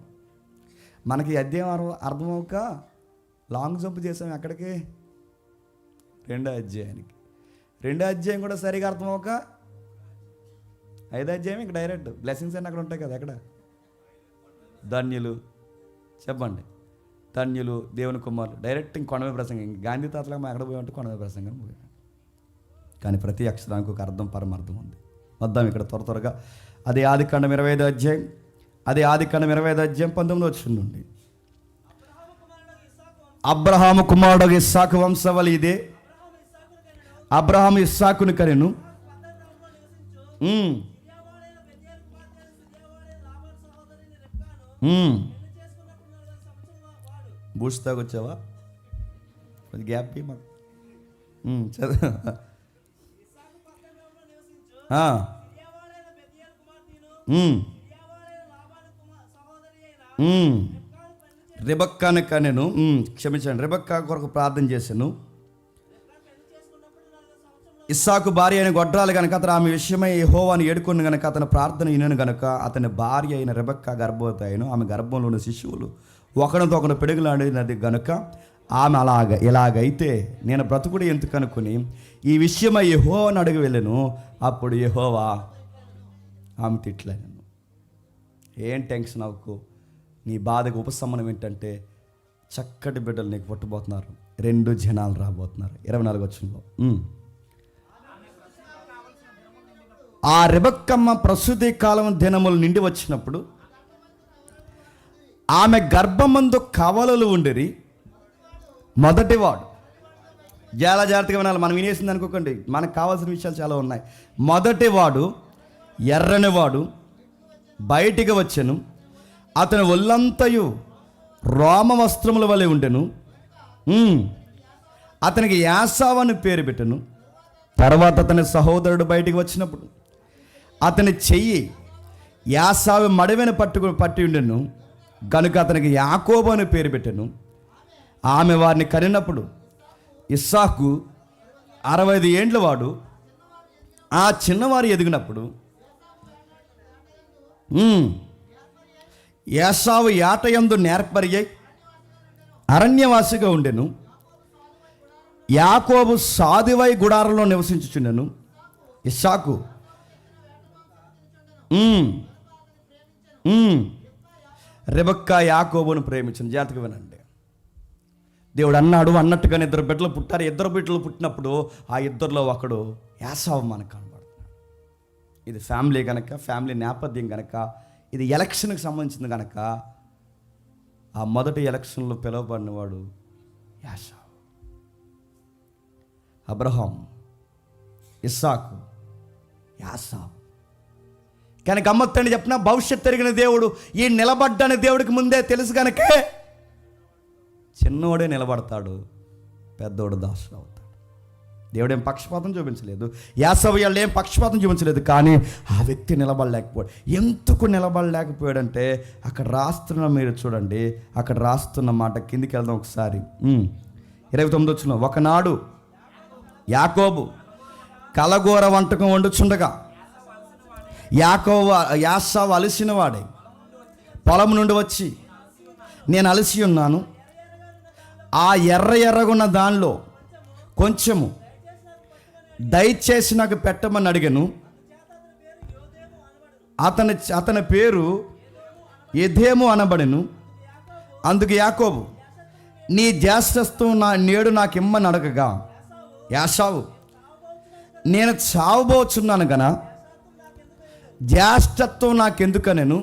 మనకి అధ్యాయం అర్థమవుక లాంగ్ జంప్ చేసాం ఎక్కడికి? 2వ అధ్యాయానికి. 2వ అధ్యాయం కూడా సరిగా అర్థమవుక 5వ అధ్యాయం ఇంకా డైరెక్ట్ బ్లెస్సింగ్స్ అన్నీ అక్కడ ఉంటాయి కదా. ఎక్కడ ధన్యులు చెప్పండి, ధన్యులు దేవుని కుమారులు, డైరెక్ట్ ఇంక కొండమే ప్రసంగం. గాంధీ తాతలకు ఎక్కడ పోయి ఉంటే కొండమే ప్రసంగం పోయాం. కానీ ప్రతి అక్షరానికి ఒక అర్థం, పరమార్థం ఉంది. వద్దాం ఇక్కడ త్వరగా. అదే ఆదికాండం 25వ అధ్యాయం, 19వ వచనం నుండి. అబ్రహాము కుమారుడు ఇస్సాకు వంశవళి ఇదే. అబ్రహాము ఇస్సాకుని కనెను. బూస్తాకొచ్చావా? కొద్ది గ్యాప్ మాకు చదువు. ఆ. రెబెక్కాను కనెను. క్షమించండి, రెబెక్కా కొరకు ప్రార్థన చేశాను. ఇస్సాకు భార్య అయిన గొడ్రాలు కనుక అతను ఆమె విషయమై యెహోవాను ఏడుకొని గనక అతని ప్రార్థన వినను గనక అతని భార్య అయిన రెబెక్కా గర్భవతి అయిన ఆమె గర్భంలో ఉన్న శిశువులు ఒకరితో ఒకరు పెడుగులాడినది గనుక ఆమె ఇలాగైతే నేను బ్రతుకుడు ఎందుకు అనుకుని ఈ విషయమై యెహోవాను అడిగి వెళ్ళాను. అప్పుడు యెహోవా ఆమె తిట్లను. ఏం టెన్షన్ అవ్వకు, నీ బాధకు ఉపశమనం ఏంటంటే చక్కటి బిడ్డలు నీకు పుట్టబోతున్నారు, 2 జనాలు రాబోతున్నారు. 24 వచనంలో ఆ రెబెక్కమ్మ ప్రసూతి కాలం దినములు నిండి వచ్చినప్పుడు ఆమె గర్భమందు కవలలు ఉండిరి. మొదటివాడు, జాగ్రత్తగా వినాలి, మనం వినేసింది అనుకోకండి, మనకు కావాల్సిన విషయాలు చాలా ఉన్నాయి. మొదటివాడు ఎర్రనివాడు బయటికి వచ్చెను, అతని ఒళ్ళంతయు రోమ వస్త్రముల వలె ఉండెను. అతనికి యాసావు అని పేరు పెట్టెను. తర్వాత అతని సహోదరుడు బయటికి వచ్చినప్పుడు అతని చెయ్యి యాసావు మడవెన పట్టి ఉండెను గనుక అతనికి యాకోబు అని పేరు పెట్టెను. ఆమె వారిని కనినప్పుడు ఇస్సాకు 65 ఏండ్ల వాడు. ఆ చిన్నవారు ఎదిగినప్పుడు యాసావు యాటయందు నేర్పరియై అరణ్యవాసిగా ఉండెను. యాకోబు సాదివై గుడారంలో నివసించుచుండెను. ఇస్సాకు రెబెక్కా యాకోబును ప్రేమించిన. జాగ్రత్తగా వినండి, దేవుడు అన్నాడు అన్నట్టుగానే 2 బిడ్డలు పుట్టారు. 2 బిడ్డలు పుట్టినప్పుడు ఆ 2లో ఒకడు యాసావు మనకు కనబడుతున్నాడు. ఇది ఫ్యామిలీ కనుక, ఫ్యామిలీ నేపథ్యం కనుక, ఇది ఎలక్షన్కి సంబంధించింది కనుక ఆ మొదటి ఎలక్షన్లో పిలువబడినవాడు యాసావు. అబ్రహాం, ఇస్సాకు, యాసావు. కానీ గమ్మత్తని చెప్పిన భవిష్యత్తు ఎరిగిన దేవుడు, ఈ నిలబడ్డని దేవుడికి ముందే తెలుసు కనుకే చిన్నోడే నిలబడతాడు, పెద్దోడు దాసుడు అవుతాడు. దేవుడేం పక్షపాతం చూపించలేదు, యాసావు ఏం పక్షపాతం చూపించలేదు. కానీ ఆ వ్యక్తి నిలబడలేకపోయాడు. ఎందుకు నిలబడలేకపోయాడంటే అక్కడ రాస్తున్న, మీరు చూడండి అక్కడ రాస్తున్న మాట, కిందికి వెళ్దాం ఒకసారి. 29 వచ్చిన, ఒకనాడు యాకోబు కలగూర వంటకం వండుచుండగా యాసావు అలసిన వాడే పొలం నుండి వచ్చి, నేను అలసి ఉన్నాను, ఆ ఎర్రగున్న దానిలో కొంచెము దయచేసి నాకు పెట్టమని అడిగాను. అతని పేరు ఎదేము అనబడెను. అందుకు యాకోబు, నీ జ్యేష్ఠత్వం నేడు నాకు ఇమ్మని అడగగా యాసావు, నేను చావబోచున్నాను గన జ్యేష్ఠత్వం నాకెందుకనెను,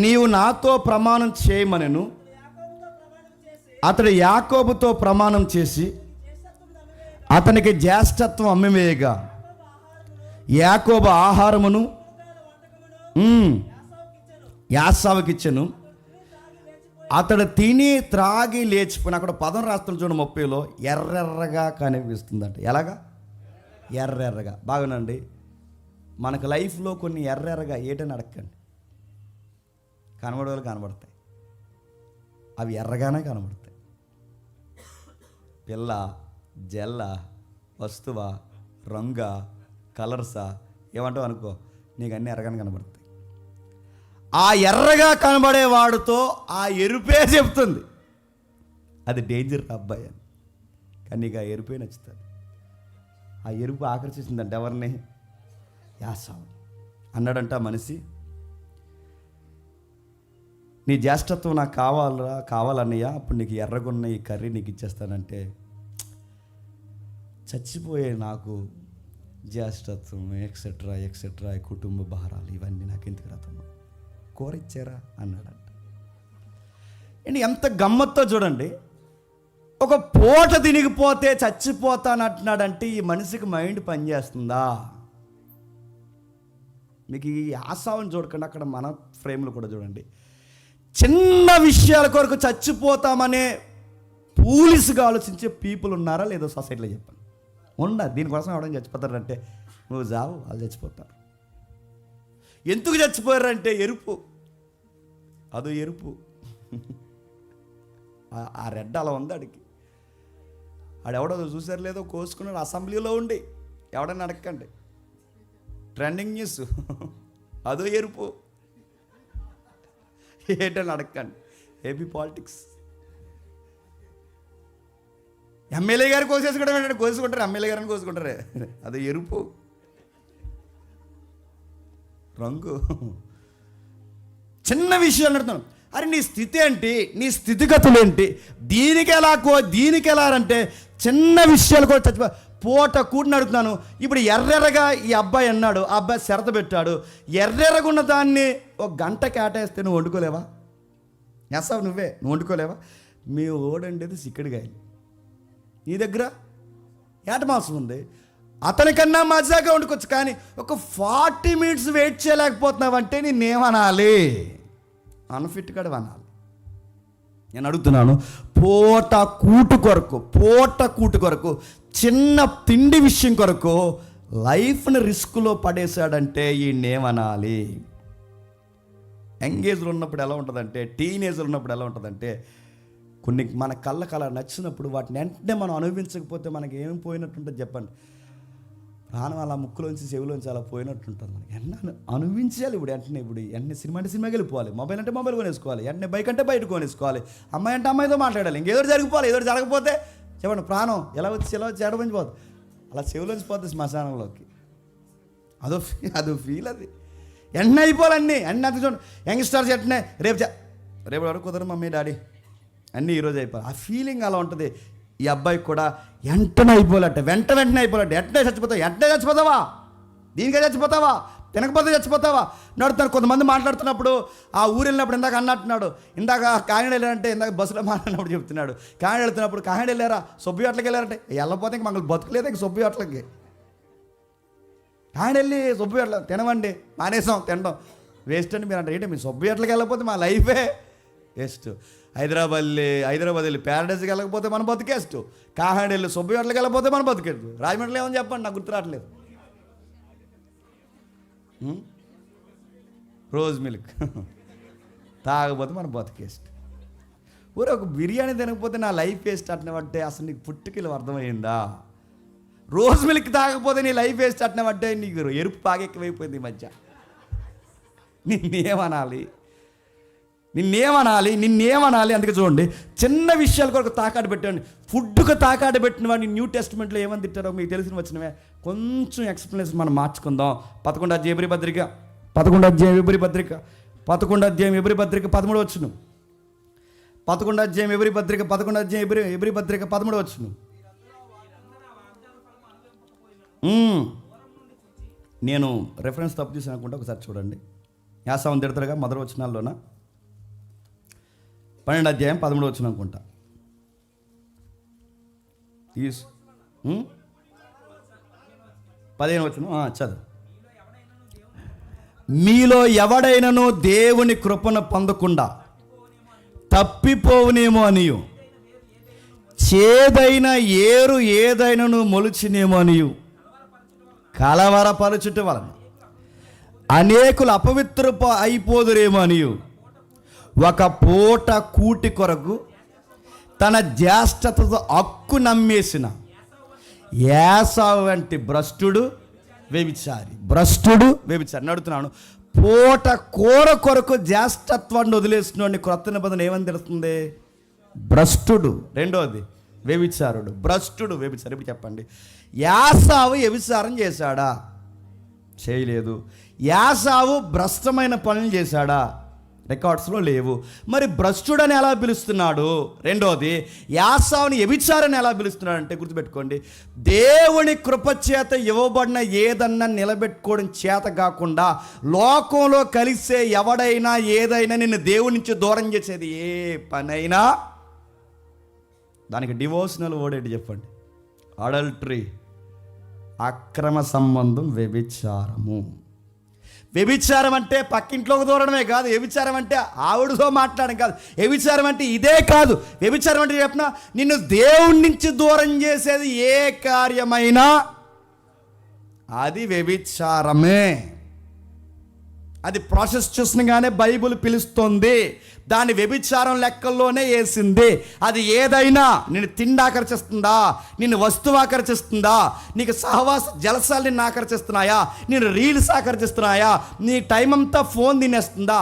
నీవు నాతో ప్రమాణం చేయమనెను. అతడు యాకోబుతో ప్రమాణం చేసి అతనికి జ్యేష్ఠత్వం అమ్మివేయగా యాకోబు ఆహారమును యాసావుకిచ్చెను. అతడు తిని త్రాగి లేచిపోయిన. అక్కడ పదం రాస్తున్న చూడండి 30లో, ఎర్రెర్రగా కనిపిస్తుందంట. ఎలాగా? ఎర్రెర్రగా. బాగునండి, మనకు లైఫ్లో కొన్ని ఎర్రెర్రగా ఏటని అడగండి, కనబడేవాళ్ళు కనబడతాయి, అవి ఎర్రగానే కనబడతాయి. పిల్ల, జల్ల, వస్తువా, రంగ, కలర్సా, ఏమంటావు అనుకో, నీకు అన్నీ ఎర్రగానే కనబడతాయి. ఆ ఎర్రగా కనబడే వాడితో ఆ ఎరుపే చెప్తుంది అది డేంజర్ అబ్బాయి అని. కానీ నీకు ఆ ఎరుపే నచ్చుతుంది. ఆ ఎరుపు ఆకర్షిస్తుందంట ఎవరిని? యాసావు. అన్నాడంట మనిషి, నీ జ్యేష్ఠత్వం నాకు కావాలన్నయ్యా, అప్పుడు నీకు ఎర్రగున్న ఈ కర్రీ నీకు ఇచ్చేస్తానంటే, చచ్చిపోయే నాకు జ్యేష్ఠత్వం ఎక్సెట్రా ఎక్సెట్రా, కుటుంబ భారాలు ఇవన్నీ నాకు ఎందుకు రాతమ్మా, కూర ఇచ్చారా అన్నాడంట. అండ్ ఎంత గమ్మత్తో చూడండి, ఒక పూట తినిగిపోతే చచ్చిపోతానంటున్నాడంటే ఈ మనిషికి మైండ్ పనిచేస్తుందా? మీకు ఈ ఆశావని చూడకండి, అక్కడ మన ఫ్రేమ్లో కూడా చూడండి. చిన్న విషయాల కొరకు చచ్చిపోతామనే పూలిసుగా ఆలోచించే పీపుల్ ఉన్నారా లేదో సొసైటీలో చెప్పండి. దీనికోసం ఎవడని చచ్చిపోతారంటే నువ్వు జావు, వాళ్ళు చచ్చిపోతారు. ఎందుకు చచ్చిపోయారంటే ఎరుపు, అదో ఎరుపు. ఆ రెడ్ అలా ఉంది ఆడికి. ఆడెవడో చూసారు లేదో కోసుకున్నాడు అసెంబ్లీలో ఉండి, ఎవడని అడగండి, ట్రెండింగ్ న్యూస్, అదో ఎరుపు. ఏంటని అడగండి, ఏపీ పాలిటిక్స్. ఎమ్మెల్యే గారు కోసేసుకోవడం ఏంటంటే కోసుకుంటారు, ఎమ్మెల్యే గారిని కోసుకుంటారే, అదో ఎరుపు రంగు. చిన్న విషయాలు అడుగుతాను, అరే నీ స్థితి ఏంటి, నీ స్థితిగతులు ఏంటి, దీనికి ఎలా అంటే చిన్న విషయాలు కూడా చచ్చిపో పూట కూడిని అడుగుతున్నాను. ఇప్పుడు ఎర్రెర్రగా ఈ అబ్బాయి అన్నాడు, ఆ అబ్బాయి శరత పెట్టాడు, ఎర్రెర్రగా ఉన్న దాన్ని ఒక గంట కేటాయిస్తే నువ్వు వండుకోలేవా? ఎస్సావు నువ్వు వండుకోలేవా? మీ ఓడండేది సిక్కడికాయలు, నీ దగ్గర ఏట మాంసం ఉంది, అతనికన్నా మజాగా వండుకోవచ్చు. కానీ ఒక 40 minutes వెయిట్ చేయలేకపోతున్నావంటే నేనేమనాలి? అన్ఫిట్ కూడా అనాలి. నేను అడుగుతున్నాను, పూట కూటు కొరకు చిన్న తిండి విషయం కొరకు లైఫ్ని రిస్క్లో పడేశాడంటే ఈయనేమనాలి? యంగేజ్లో ఉన్నప్పుడు ఎలా ఉంటుందంటే, టీనేజ్లో ఉన్నప్పుడు ఎలా ఉంటుందంటే, కొన్ని మన కళ్ళకు అలా నచ్చినప్పుడు వాటిని వెంటనే మనం అనుభవించకపోతే మనకి ఏం పోయినట్టుంటుంది చెప్పండి? ప్రాణం అలా ముక్కులోంచి చెవిలోంచి అలా పోయినట్టుంటుంది. మనకి వెంటనే అనుభవించాలి. వెంటనే సినిమా అంటే సినిమాకి వెళ్ళిపోవాలి, మొబైల్ అంటే మొబైల్ కొనేసుకోవాలి, వెంటనే బైక్ అంటే బయట కొనేసుకోవాలి, అమ్మాయి అంటే అమ్మాయితో మాట్లాడాలి, ఇంకేదో జరిగిపోవాలి. ఏదో జరగకపోతే చెప్పండి, ప్రాణం ఎలా వచ్చి ఎడబంచిపోతుంది, అలా చెవిలోంచి పోతుంది శ్మశానంలోకి. అదో ఫీల్ అది. వెంటనే అయిపోవాలి అన్నీ అంత చూడండి. యంగ్స్టర్స్ వెంటనే రేపు వరకు కుదరదు మమ్మీ డాడీ అన్నీ ఈరోజు అయిపోవాలి. ఆ ఫీలింగ్ అలా ఉంటుంది. ఈ అబ్బాయికి కూడా వెంటనే అయిపోవాలంటే వెంటనే అయిపోవాలంటే వెంటనే చచ్చిపోతావా? దీనికే చచ్చిపోతావా? తినకపోతే చచ్చిపోతావా? నడుతాను. కొంతమంది మాట్లాడుతున్నప్పుడు ఆ ఊరు వెళ్ళినప్పుడు ఇందాక అన్నట్టున్నాడు, ఇందాక కాకినాడ వెళ్ళారంటే, ఇందాక బస్సులో మాట్లాడినప్పుడు చెప్తున్నాడు, కాకినాడ వెళ్తున్నప్పుడు కాకినాడ వెళ్ళారా, సొబ్బి హోటల్కి వెళ్ళారంటే, వెళ్ళకపోతే ఇంక మనకు బతుకులేదు, ఇంక సొబ్బి హోటల్కి కాకినాడ వెళ్ళి సొబ్బి హోటల్ తినవండి, మానేసాం తినడం, వేస్ట్ అండి మీరు అంటే. ఏంటి, మీరు సొబ్బి హోటల్కి వెళ్ళకపోతే మా లైఫే వేస్ట్. హైదరాబాద్ వెళ్ళి ప్యారడైజ్కి వెళ్ళకపోతే మన బతికేస్ట్, కాకినాడ వెళ్ళి సొబ్బి హోటల్కి వెళ్ళకపోతే మన బతికేస్ట్. రాజమండ్రిలో ఏమని చెప్పండి, నాకు గుర్తు రావట్లేదు. రోజ్ మిల్క్ తాగకపోతే మన బతికేస్ట్. ఊరే ఒక బిర్యానీ తినకపోతే నా లైఫ్ వేస్ట్ అట్టినవంటే అసలు నీకు పుట్టుకలు అర్థమైందా? రోజ్ మిల్క్ తాగకపోతే నీ లైఫ్ వేస్ట్ అట్టినవంటే నీకు ఎరుపు పాగెక్కువైపోయింది ఈ మధ్య. నిన్నేమనాలి? అందుకే చూడండి, చిన్న విషయాల కొరకు తాకాడు పెట్టండి. ఫుడ్కు తాకాడు పెట్టిన వాడిని న్యూ టెస్ట్మెంట్లో ఏమని తిట్టారో మీకు తెలిసిన వచ్చినవే. కొంచెం ఎక్స్ప్లెనేషన్ మనం మార్చుకుందాం. 11వ అధ్యాయం ఎబ్రీ పత్రిక 11వ అధ్యాయం ఎబ్రీ పత్రిక 11వ అధ్యాయం ఎబ్రీ పత్రిక 13వ వచనం. 11వ అధ్యాయం ఎబ్రీ పత్రిక 11వ అధ్యాయం ఎబ్రీ పత్రిక 13వ వచనం. నేను రెఫరెన్స్ తప్పు తీసాను అనుకుంటా, ఒకసారి చూడండి. యాసావం తిడతారుగా మొదటి వచనాల్లోన 12వ అధ్యాయం 13వ వచనం అనుకుంటా. 15వ వచనం చదువు. మీలో ఎవడైనను దేవుని కృపను పొందకుండా తప్పిపోవునేమో అనియు, చేదైన ఏరు ఏదైనను మొలిచినేమో అనియు కలవరపరచుట వలన అనేకులు అపవిత్ర అయిపోదురేమో అనియు, ఒక పూట కూటి కొరకు తన జ్యేష్ఠతతో హక్కు నమ్మేసిన ఏసావు వంటి భ్రష్టుడు వ్యభిచారి నడుతున్నాను. పూట కూర కొరకు జ్యేష్ఠత్వాన్ని వదిలేసినోడిని క్రొత్త నిబంధన ఏమని తెలుస్తుంది? భ్రష్టుడు. రెండోది వ్యభిచారుడు, భ్రష్టుడు, వ్యభిచారి. ఇప్పుడు చెప్పండి, ఏసావు వ్యభిచారం చేశాడా? చేయలేదు. ఏసావు భ్రష్టమైన పనులు చేశాడా? రికార్డ్స్లో లేవు. మరి భ్రష్టుడని ఎలా పిలుస్తున్నాడు? రెండోది, ఏసావుని వ్యభిచారాన్ని ఎలా పిలుస్తున్నాడు అంటే గుర్తుపెట్టుకోండి, దేవుని కృపచేత ఇవ్వబడిన ఏదన్నా నిలబెట్టుకోవడం చేత కాకుండా లోకంలో కలిసే ఎవడైనా ఏదైనా నిన్ను దేవుడి నుంచి దూరం చేసేది ఏ పనైనా దానికి డివోషనల్ ఓడేటి చెప్పండి. అడల్టరీ, అక్రమ సంబంధం, వ్యభిచారము. వ్యభిచారం అంటే పక్కింట్లోకి దూరడమే కాదు, వ్యభిచారం అంటే ఆవిడతో మాట్లాడడం కాదు, వ్యభిచారం అంటే ఇదే కాదు. వ్యభిచారం అంటే చెప్పిన నిన్ను దేవుడి నుంచి దూరం చేసేది ఏ కార్యమైనా అది వ్యభిచారమే. అది ప్రాసెస్ చూసినగానే బైబిల్ పిలుస్తుంది, దాన్ని వ్యభిచారం లెక్కల్లోనే వేసింది. అది ఏదైనా నిన్ను తిండి ఆకర్షిస్తుందా, నిన్ను వస్తువు ఆకర్షిస్తుందా, నీకు సహవాస జలసాలు నిన్ను ఆకర్షిస్తున్నాయా, నేను రీల్స్ ఆకర్షిస్తున్నాయా, నీ టైం అంతా ఫోన్ తినేస్తుందా,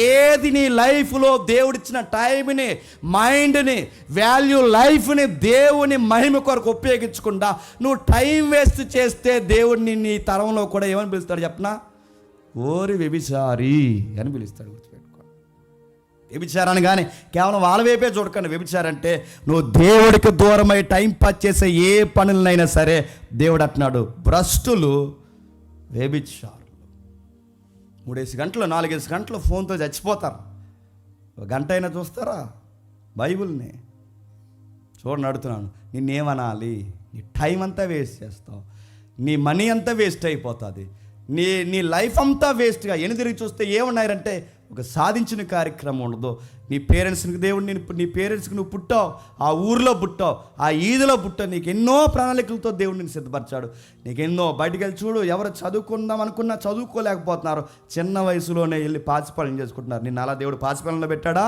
ఏది నీ లైఫ్లో దేవుడిచ్చిన టైంని, మైండ్ని, వాల్యూ లైఫ్ని దేవుని మహిమ కొరకు ఉపయోగించకుండా నువ్వు టైం వేస్ట్ చేస్తే దేవుడిని నీ తరంలో కూడా ఏమని పిలుస్తాడు చెప్పనా? ఓరి వ్యభిచారి అని పిలుస్తాడు. గుర్తుపెట్టుకో, వ్యభిచారాన్ని కానీ కేవలం వాళ్ళ వైపే చూడకండి. వ్యభిచారం అంటే నువ్వు దేవుడికి దూరమై టైం పాస్ చేసే ఏ పనులనైనా సరే దేవుడు అంటున్నాడు భ్రష్టులు, వ్యభిచారులు. 3 గంటలు 4 గంటలు ఫోన్తో చచ్చిపోతారు. 1 గంట అయినా చూస్తారా బైబిల్ని? చూడండి, అడుగుతున్నాను, నిన్నేమనాలి? నీ టైం అంతా వేస్ట్ చేస్తావు, నీ మనీ అంతా వేస్ట్ అయిపోతుంది, నీ లైఫ్ అంతా వేస్ట్గా. తిరిగి చూస్తే ఏమున్నాయంటే ఒక సాధించిన కార్యక్రమం ఉండదు. నీ పేరెంట్స్కి దేవుడిని, నీ పేరెంట్స్కి నువ్వు పుట్టావు, ఆ ఊరిలో పుట్టావు, ఆ ఈదిలో పుట్టావు, నీకు ఎన్నో ప్రణాళికలతో దేవుడిని సిద్ధపరిచాడు. నీకెన్నో బయటికి వెళ్ళి చూడు, ఎవరు చదువుకుందాం అనుకున్నా చదువుకోలేకపోతున్నారు, చిన్న వయసులోనే వెళ్ళి పాచిపాలన చేసుకుంటున్నారు. నిన్ను అలా దేవుడు పాచిపాలనలో పెట్టాడా?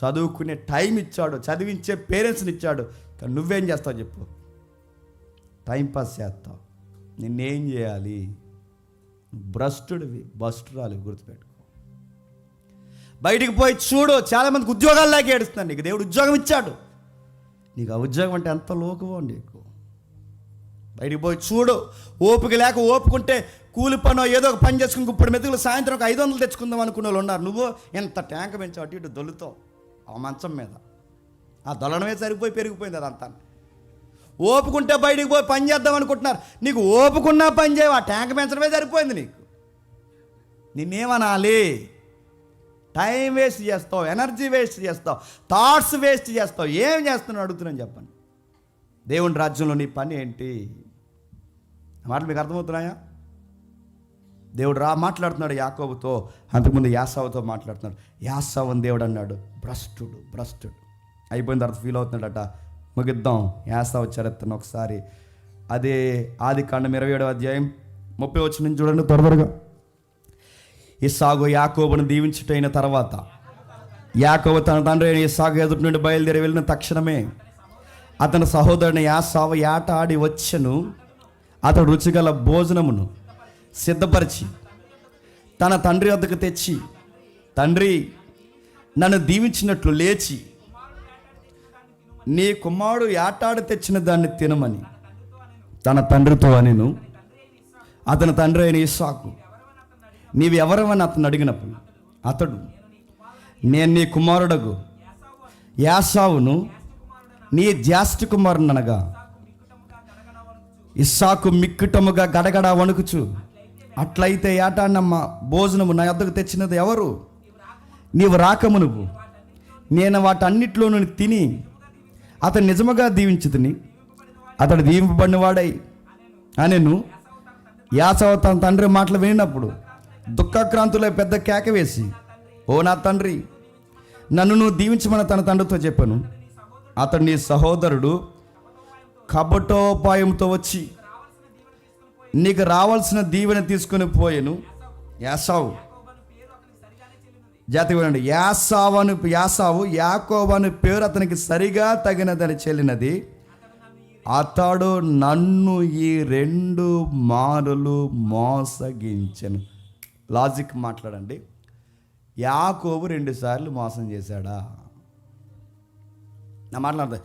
చదువుకునే టైం ఇచ్చాడు, చదివించే పేరెంట్స్ని ఇచ్చాడు. కానీ నువ్వేం చేస్తావు చెప్పు? టైంపాస్ చేస్తావు. నిన్నేం చేయాలి? భ్రష్టుడివి, భ్రష్టురాలు. గుర్తుపెట్టుకో. బయటికి పోయి చూడు, చాలామందికి ఉద్యోగాలు లేక ఏడుస్తున్నాను. నీకు దేవుడు ఉద్యోగం ఇచ్చాడు, నీకు ఆ ఉద్యోగం అంటే ఎంత లోకువో నీకు. బయటికి పోయి చూడు, ఓపిక లేక ఓపుకుంటే కూలి పనో ఏదో ఒక పని చేసుకుని ఇప్పుడు మెతుకులు సాయంత్రం ఒక 500 తెచ్చుకుందాం అనుకునే వాళ్ళు ఉన్నారు. నువ్వు ఎంత ట్యాంక్ పెంచావు, అటు ఇటు దొల్లుతావు ఆ మంచం మీద. ఆ దొల్లడమే సరిపోయి పెరిగిపోయింది అదంతా. ఓపుకుంటే బయటికి పోయి పని చేద్దాం అనుకుంటున్నారు. నీకు ఓపుకున్నా పని చేయవు, ఆ ట్యాంక్ పెంచడమే సరిపోయింది నీకు. నిన్నేమనాలి? టైం వేస్ట్ చేస్తావు, ఎనర్జీ వేస్ట్ చేస్తావు, థాట్స్ వేస్ట్ చేస్తావు. ఏం చేస్తున్నావు అడుగుతున్నాను చెప్పండి. దేవుని రాజ్యంలో నీ పని ఏంటి? మాటలు మీకు అర్థమవుతున్నాయా? దేవుడు మాట్లాడుతున్నాడు యాకోబుతో, అంతకుముందు యాసావుతో మాట్లాడుతున్నాడు. యాసావుని దేవుడు అన్నాడు భ్రష్టుడు, భ్రష్టుడు. అయిపోయిన తర్వాత ఫీల్ అవుతున్నాడట. ముగిద్దాం యాసావు చరిత్రను ఒకసారి. అదే ఆదికాండం 27వ అధ్యాయం 30 వచనం నుంచి చూడండి త్వరగా. ఇస్సాకు యాకోబును దీవించుటైన తర్వాత యాకోబు తన తండ్రి అయిన ఇస్సాకు ఎదుటి నుండి బయలుదేరి వెళ్ళిన తక్షణమే అతని సహోదరుని యాసావు ఏట ఆడి వచ్చెను. అతడు రుచిగల భోజనమును సిద్ధపరిచి తన తండ్రి వద్దకు తెచ్చి, తండ్రి నన్ను దీవించినట్లు లేచి నీ కుమారుడు ఏటాడు తెచ్చిన దాన్ని తినమని తన తండ్రితో అనెను. అతని తండ్రి అయిన ఇస్సాకు నీవు ఎవరవని అతను అడిగినప్పుడు అతడు, నేను నీ కుమారుడగు యాసావును, నీ జ్యేష్ఠ కుమారుని అనగా ఇస్సాకు మిక్కుటముగా గడగడ వణుకుచు, అట్లయితే ఏటాన్నమ్మ భోజనము నా యొద్దకు తెచ్చినది ఎవరు? నీవు రాకమునువు నేను వాటన్నిటిలోనూ తిని అతను నిజముగా దీవించుతుని అతడు దీవింపబడినవాడై అనెను. యాసావు తన తండ్రి మాటలు వినినప్పుడు దుఃఖక్రాంతులై పెద్ద కేక వేసి, ఓ నా తండ్రి, నన్ను నువ్వు దీవించమని తన తండ్రితో చెప్పాను. అతడు నీ సహోదరుడు కపటోపాయంతో వచ్చి నీకు రావాల్సిన దీవెన తీసుకుని పోయాను. యాసావు జాతి వినండి. యాసావు యాకోబు అను పేరు అతనికి సరిగా తగినదని చెల్లినది. అతడు నన్ను ఈ 2 మారులు మోసగించెను. లాజిక్ మాట్లాడండి. యాకోబు 2 సార్లు మోసం చేశాడా? నా మాట్లాడతా.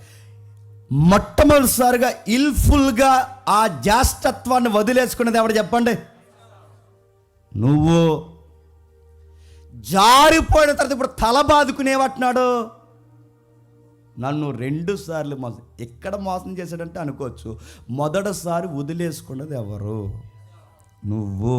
మొట్టమొదటిసారిగా ఇల్ఫుల్గా ఆ జ్యేష్ఠత్వాన్ని వదిలేసుకున్నది ఎవడు చెప్పండి? నువ్వు. జారిపోయిన తర్వాత ఇప్పుడు తల బాదుకునేవట్నాడు. నన్ను 2 సార్లు మోసం. ఎక్కడ మోసం చేశాడంటే అనుకోవచ్చు, మొదటిసారి వదిలేసుకున్నది ఎవరు? నువ్వు.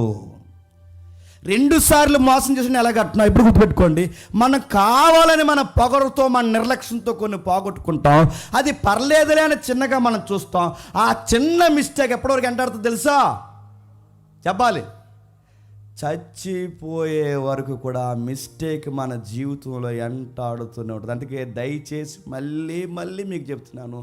2 సార్లు మోసం చేసిన ఎలా కట్టినావు? ఇప్పుడు గుర్తుపెట్టుకోండి. మనం కావాలని మన పొగరుతో, మన నిర్లక్ష్యంతో కొన్ని పోగొట్టుకుంటాం. అది పర్లేదులే అని చిన్నగా మనం చూస్తాం. ఆ చిన్న మిస్టేక్ ఎప్పటివరకు ఎంటాడుతుందో తెలుసా? చెప్పాలి. చచ్చిపోయే వరకు కూడా ఆ మిస్టేక్ మన జీవితంలో ఎంటాడుతూనే ఉంటుంది. అందుకే దయచేసి మళ్ళీ మళ్ళీ మీకు చెప్తున్నాను,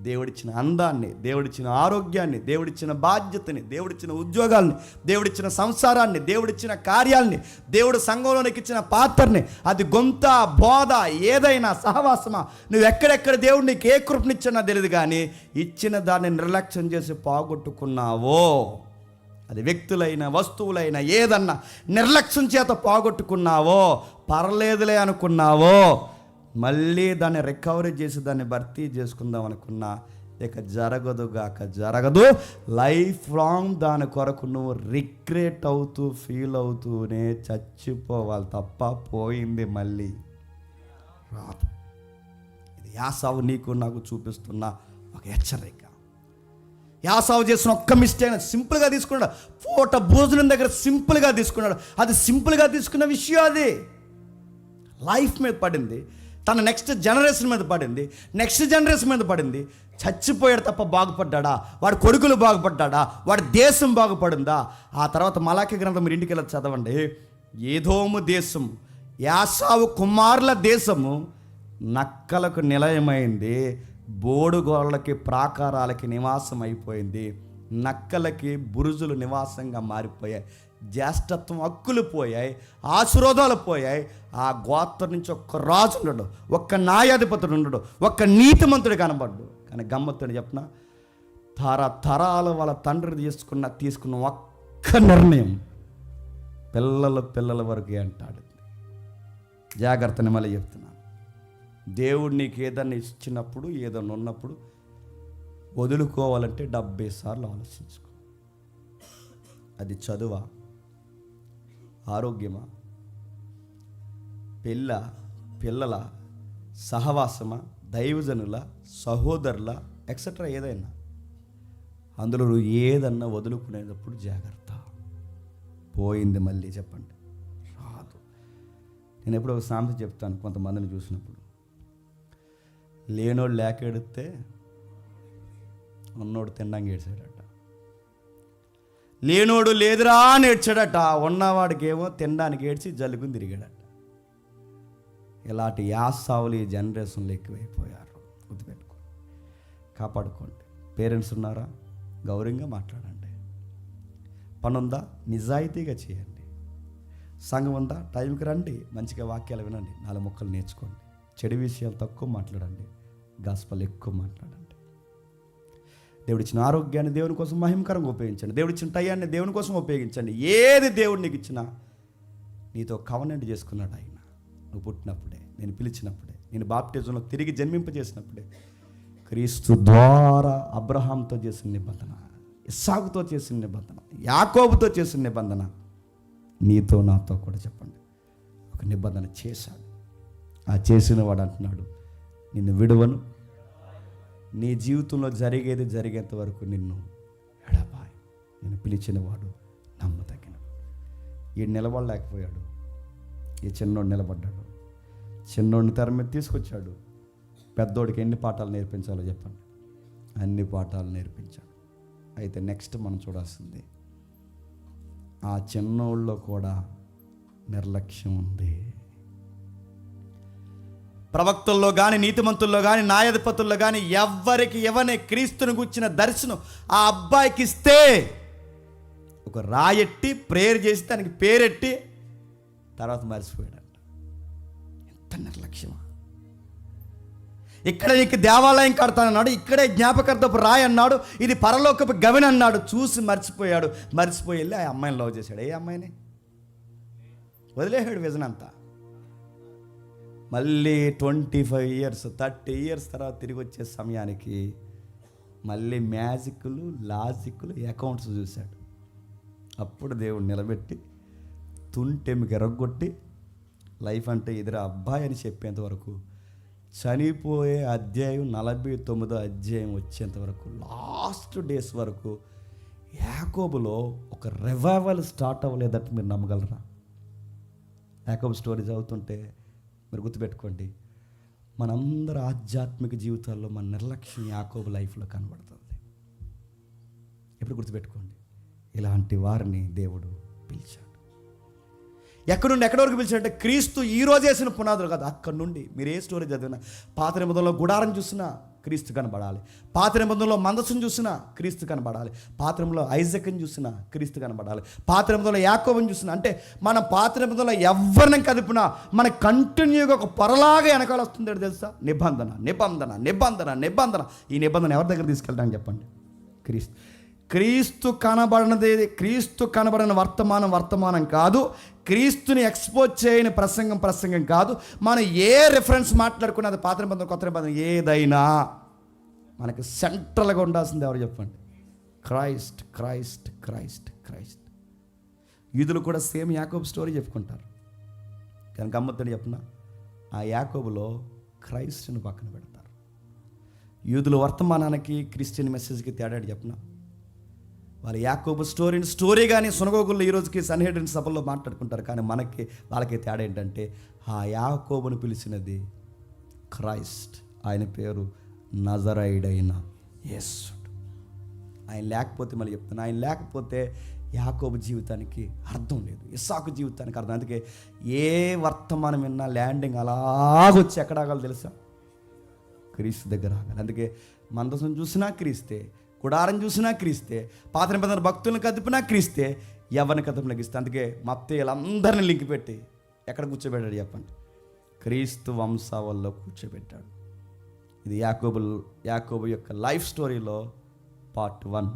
దేవుడిచ్చిన అందాన్ని, దేవుడిచ్చిన ఆరోగ్యాన్ని, దేవుడిచ్చిన బాధ్యతని, దేవుడిచ్చిన ఉద్యోగాల్ని, దేవుడిచ్చిన సంసారాన్ని, దేవుడిచ్చిన కార్యాల్ని, దేవుడు సంఘంలోనికి ఇచ్చిన పాత్రని, అది గొంత బోధ ఏదైనా సహవాసమా, నువ్వు ఎక్కడెక్కడ దేవుడు నీకు ఏ కృపనిచ్చినా తెలియదు, కానీ ఇచ్చిన దాన్ని నిర్లక్ష్యం చేసి పోగొట్టుకున్నావో, అది వ్యక్తులైన వస్తువులైనా ఏదన్నా నిర్లక్ష్యం చేత పోగొట్టుకున్నావో, పర్లేదులే అనుకున్నావో, మళ్ళీ దాన్ని రికవరీ చేసి దాన్ని భర్తీ చేసుకుందాం అనుకున్నా ఇక జరగదు. లైఫ్ లాంగ్ దాని కొరకు నువ్వు రిగ్రెట్ అవుతూ ఫీల్ అవుతూనే చచ్చిపోవాలి తప్ప పోయింది మళ్ళీ రాదు. ఇది యాసావు నీకు నాకు చూపిస్తున్న ఒక హెచ్చరిక. యాసావు చేసిన ఒక్క మిస్టేక్ సింపుల్గా తీసుకున్నాడు. పూట భోజనం దగ్గర సింపుల్గా తీసుకున్నాడు. అది సింపుల్గా తీసుకున్న విషయం, అది లైఫ్ మీద పడింది, తన నెక్స్ట్ జనరేషన్ మీద పడింది, నెక్స్ట్ జనరేషన్ మీద పడింది. చచ్చిపోయాడు తప్ప బాగుపడ్డా? వాడి కొడుకులు బాగుపడ్డా? వాడి దేశం బాగుపడిందా? ఆ తర్వాత మలాకి గ్రంథం మీరు ఇంటికి వెళ్ళి చదవండి. ఏదోము దేశము, యాసావు కుమారుల దేశము నక్కలకు నిలయమైంది, బోడుగోళ్ళకి ప్రాకారాలకి నివాసం అయిపోయింది, నక్కలకి బురుజులు నివాసంగా మారిపోయాయి, జ్యేష్ఠత్వం హక్కులు పోయాయి, ఆశీర్వాదాలు పోయాయి. ఆ గోత్రం నుంచి ఒక్క రాజు ఉండడు, ఒక్క న్యాయాధిపతుడు ఉండడు, ఒక్క నీతిమంతుడు కనబడ్డు. కానీ గమ్మత్తుని చెప్పిన తరాల వాళ్ళ తండ్రి తీసుకున్న ఒక్క నిర్ణయం పిల్లల వరకు అంటాడు. జాగ్రత్తని మళ్ళీ చెప్తున్నాను, దేవుడు నీకు ఏదన్నా ఇచ్చినప్పుడు, ఏదన్నా ఉన్నప్పుడు వదులుకోవాలంటే 70 సార్లు ఆలోచించుకో. అది చదువా, ఆరోగ్యమా, పిల్లల సహవాసమా, దైవజనుల, సహోదరుల ఎక్సెట్రా ఏదైనా, అందులో ఏదన్నా వదులుకునేటప్పుడు జాగ్రత్త. పోయింది మళ్ళీ చెప్పండి రాదు. నేను ఎప్పుడు ఒక సామెత చెప్తాను కొంతమందిని చూసినప్పుడు, లేనోడు లేక ఎడితే ఉన్నోడు తినడానికి ఏడ్చాడట, లేనోడు లేదురా అని ఏడ్చాడట, ఉన్నవాడికి ఏమో తినడానికి ఏడ్చి జల్లుకుని తిరిగాడట. ఇలాంటి యాసావులు ఈ జనరేషన్లో ఎక్కువైపోయారు. గుర్తుపెట్టుకోండి, కాపాడుకోండి. పేరెంట్స్ ఉన్నారా, గౌరవంగా మాట్లాడండి. పనుందా, నిజాయితీగా చేయండి. సంఘం ఉందా, టైంకి రండి, మంచిగా వాక్యాలు వినండి, 4 ముక్కలు నేర్చుకోండి. చెడు విషయాలు తక్కువ మాట్లాడండి, గాస్పల్ ఎక్కువ మాట్లాడండి. దేవుడిచ్చిన ఆరోగ్యాన్ని దేవుని కోసం మహిమకరంగా ఉపయోగించండి. దేవుడిచ్చిన టయాన్ని దేవుని కోసం ఉపయోగించండి. ఏది దేవుడు నీకు ఇచ్చినా నీతో కవనెంట్ చేసుకున్నాడు ఆయన. నువ్వు పుట్టినప్పుడే, నేను పిలిచినప్పుడే, నేను బాప్టిజంలో తిరిగి జన్మింపజేసినప్పుడే, క్రీస్తు ద్వారా అబ్రహాంతో చేసిన నిబంధన, ఇస్సాకుతో చేసిన నిబంధన, యాకోబుతో చేసిన నిబంధన నీతో నాతో కూడా చెప్పండి ఒక నిబంధన చేశాడు. ఆ చేసిన వాడు అంటున్నాడు, నిన్ను విడువను, నీ జీవితంలో జరిగేంత వరకు నిన్ను ఎడబాయి. నేను పిలిచిన వాడు నమ్మదగినవాడు. ఈ నిలబడలేకపోయాడు, ఈ చిన్నోడు నిలబడ్డాడు. చిన్నోడిని తెర మీద తీసుకొచ్చాడు. పెద్దోడికి ఎన్ని పాఠాలు నేర్పించాలో చెప్పండి, అన్ని పాఠాలు నేర్పించాడు. అయితే నెక్స్ట్ మనం చూడాల్సింది, ఆ చిన్నోళ్ళలో కూడా నిర్లక్ష్యం ఉంది. ప్రవక్తల్లో కానీ, నీతిమంతుల్లో కానీ, న్యాయాధిపతుల్లో కానీ ఎవరిని క్రీస్తుని గుర్చిన దర్శనం ఆ అబ్బాయికి ఇస్తే ఒక రాయెట్టి ప్రేయర్ చేసి దానికి పేరెట్టి తర్వాత మర్చిపోయాడంట. ఎంత నిర్లక్ష్యమా! ఇక్కడ నీకు దేవాలయం కడతానన్నాడు, ఇక్కడే జ్ఞాపకార్థపు రాయి అన్నాడు, ఇది పరలోకపు గవిని అన్నాడు, చూసి మర్చిపోయాడు. మర్చిపోయి వెళ్ళి ఆ అమ్మాయిని లవ్ చేశాడు. ఏ అమ్మాయిని వదిలేశాడు విజన్ అంతా. మళ్ళీ 25 years 30 years తర్వాత తిరిగి వచ్చే సమయానికి మళ్ళీ మ్యాజిక్లు, లాజిక్లు, అకౌంట్స్ చూశాడు. అప్పుడు దేవుడు నిలబెట్టి తుంటెమికి ఎరగొట్టి లైఫ్ అంటే ఎదురా అబ్బాయి అని చెప్పేంత వరకు, చనిపోయే అధ్యాయం 49వ అధ్యాయం వచ్చేంత వరకు, లాస్ట్ డేస్ వరకు యాకోబులో ఒక రివైవల్ స్టార్ట్ అవ్వలేదంటే మీరు నమ్మగలరా? యాకోబు స్టోరీ చదువుతుంటే మీరు గుర్తుపెట్టుకోండి, మనందరి ఆధ్యాత్మిక జీవితాల్లో మన నిర్లక్ష్యం యాకోబు లైఫ్లో కనబడుతుంది. ఎప్పుడు గుర్తుపెట్టుకోండి, ఇలాంటి వారిని దేవుడు పిలిచాడు. ఎక్కడి నుండి ఎక్కడి వరకు పిలిచాడంటే క్రీస్తు ఈ రోజు వేసిన పునాదులు కాదు, అక్కడి నుండి మీరు ఏ స్టోరీ చదివినా, పాత నిబంధనలో గుడారం చూసినా క్రీస్తు కనబడాలి, పాత నిబంధనలో మందసం చూసినా క్రీస్తు కనబడాలి, పాత నిబంధనలో ఐజక్ని చూసినా క్రీస్తు కనబడాలి, పాత నిబంధనలో యాకోబుని చూసినా. అంటే మనం పాత నిబంధనలో ఎవరిని కదిపినా మనకు కంటిన్యూగా ఒక పొరలాగా వెనకాల వస్తుంది తెలుసా? నిబంధన నిబంధన నిబంధన నిబంధన. ఈ నిబంధన ఎవరి దగ్గర తీసుకెళ్తాను చెప్పండి? క్రీస్తు కనబడిన వర్తమానం కాదు, క్రీస్తుని ఎక్స్పోజ్ చేయని ప్రసంగం కాదు. మనం ఏ రిఫరెన్స్ మాట్లాడుకున్నది పాత నిబంధన కొత్త నిబంధన ఏదైనా మనకి సెంట్రల్గా ఉండాల్సింది ఎవరు చెప్పండి? Christ Christ Christ Christ. యూదులు కూడా సేమ్ యాకోబు స్టోరీ చెప్పుకుంటారు, కానీ గమ్మత్తని చెప్పిన ఆ యాకోబులో క్రైస్ట్ని పక్కన పెడతారు. యూదుల వర్తమానానికి క్రిస్టియన్ మెసేజ్కి తేడా చెప్పిన వాళ్ళు యాకోబు స్టోరీ కానీ సునగోగుల్లో ఈ రోజుకి సన్హెడ్రిన్ సభల్లో మాట్లాడుకుంటారు, కానీ వాళ్ళకి తేడా ఏంటంటే ఆ యాకోబును పిలిచినది క్రైస్ట్, ఆయన పేరు నజరైడైన యేసుడు. ఆయన లేకపోతే మళ్ళీ చెప్తాను, ఆయన లేకపోతే యాకోబు జీవితానికి అర్థం లేదు, ఇస్సాకు జీవితానికి అర్థం. అందుకే ఏ వర్తమానం విన్నా ల్యాండింగ్ అలాగొచ్చి ఎక్కడ ఆగాలి తెలుసా? క్రీస్తు దగ్గర ఆగాలి. అందుకే మందసం చూసినా క్రీస్తే, గుడారం చూసినా క్రీస్తే, పాత నిబంధన భక్తులను కదిపినా క్రీస్తే, ఎవరిని కదిపినా క్రీస్తే. అందుకే మత్తయిలందరిని లింక్ పెట్టి ఎక్కడ కూర్చోబెట్టాడు చెప్పండి? క్రీస్తు వంశావల్లో కూర్చోబెట్టాడు. ఇది యాకోబు యొక్క లైఫ్ స్టోరీలో పార్ట్ 1.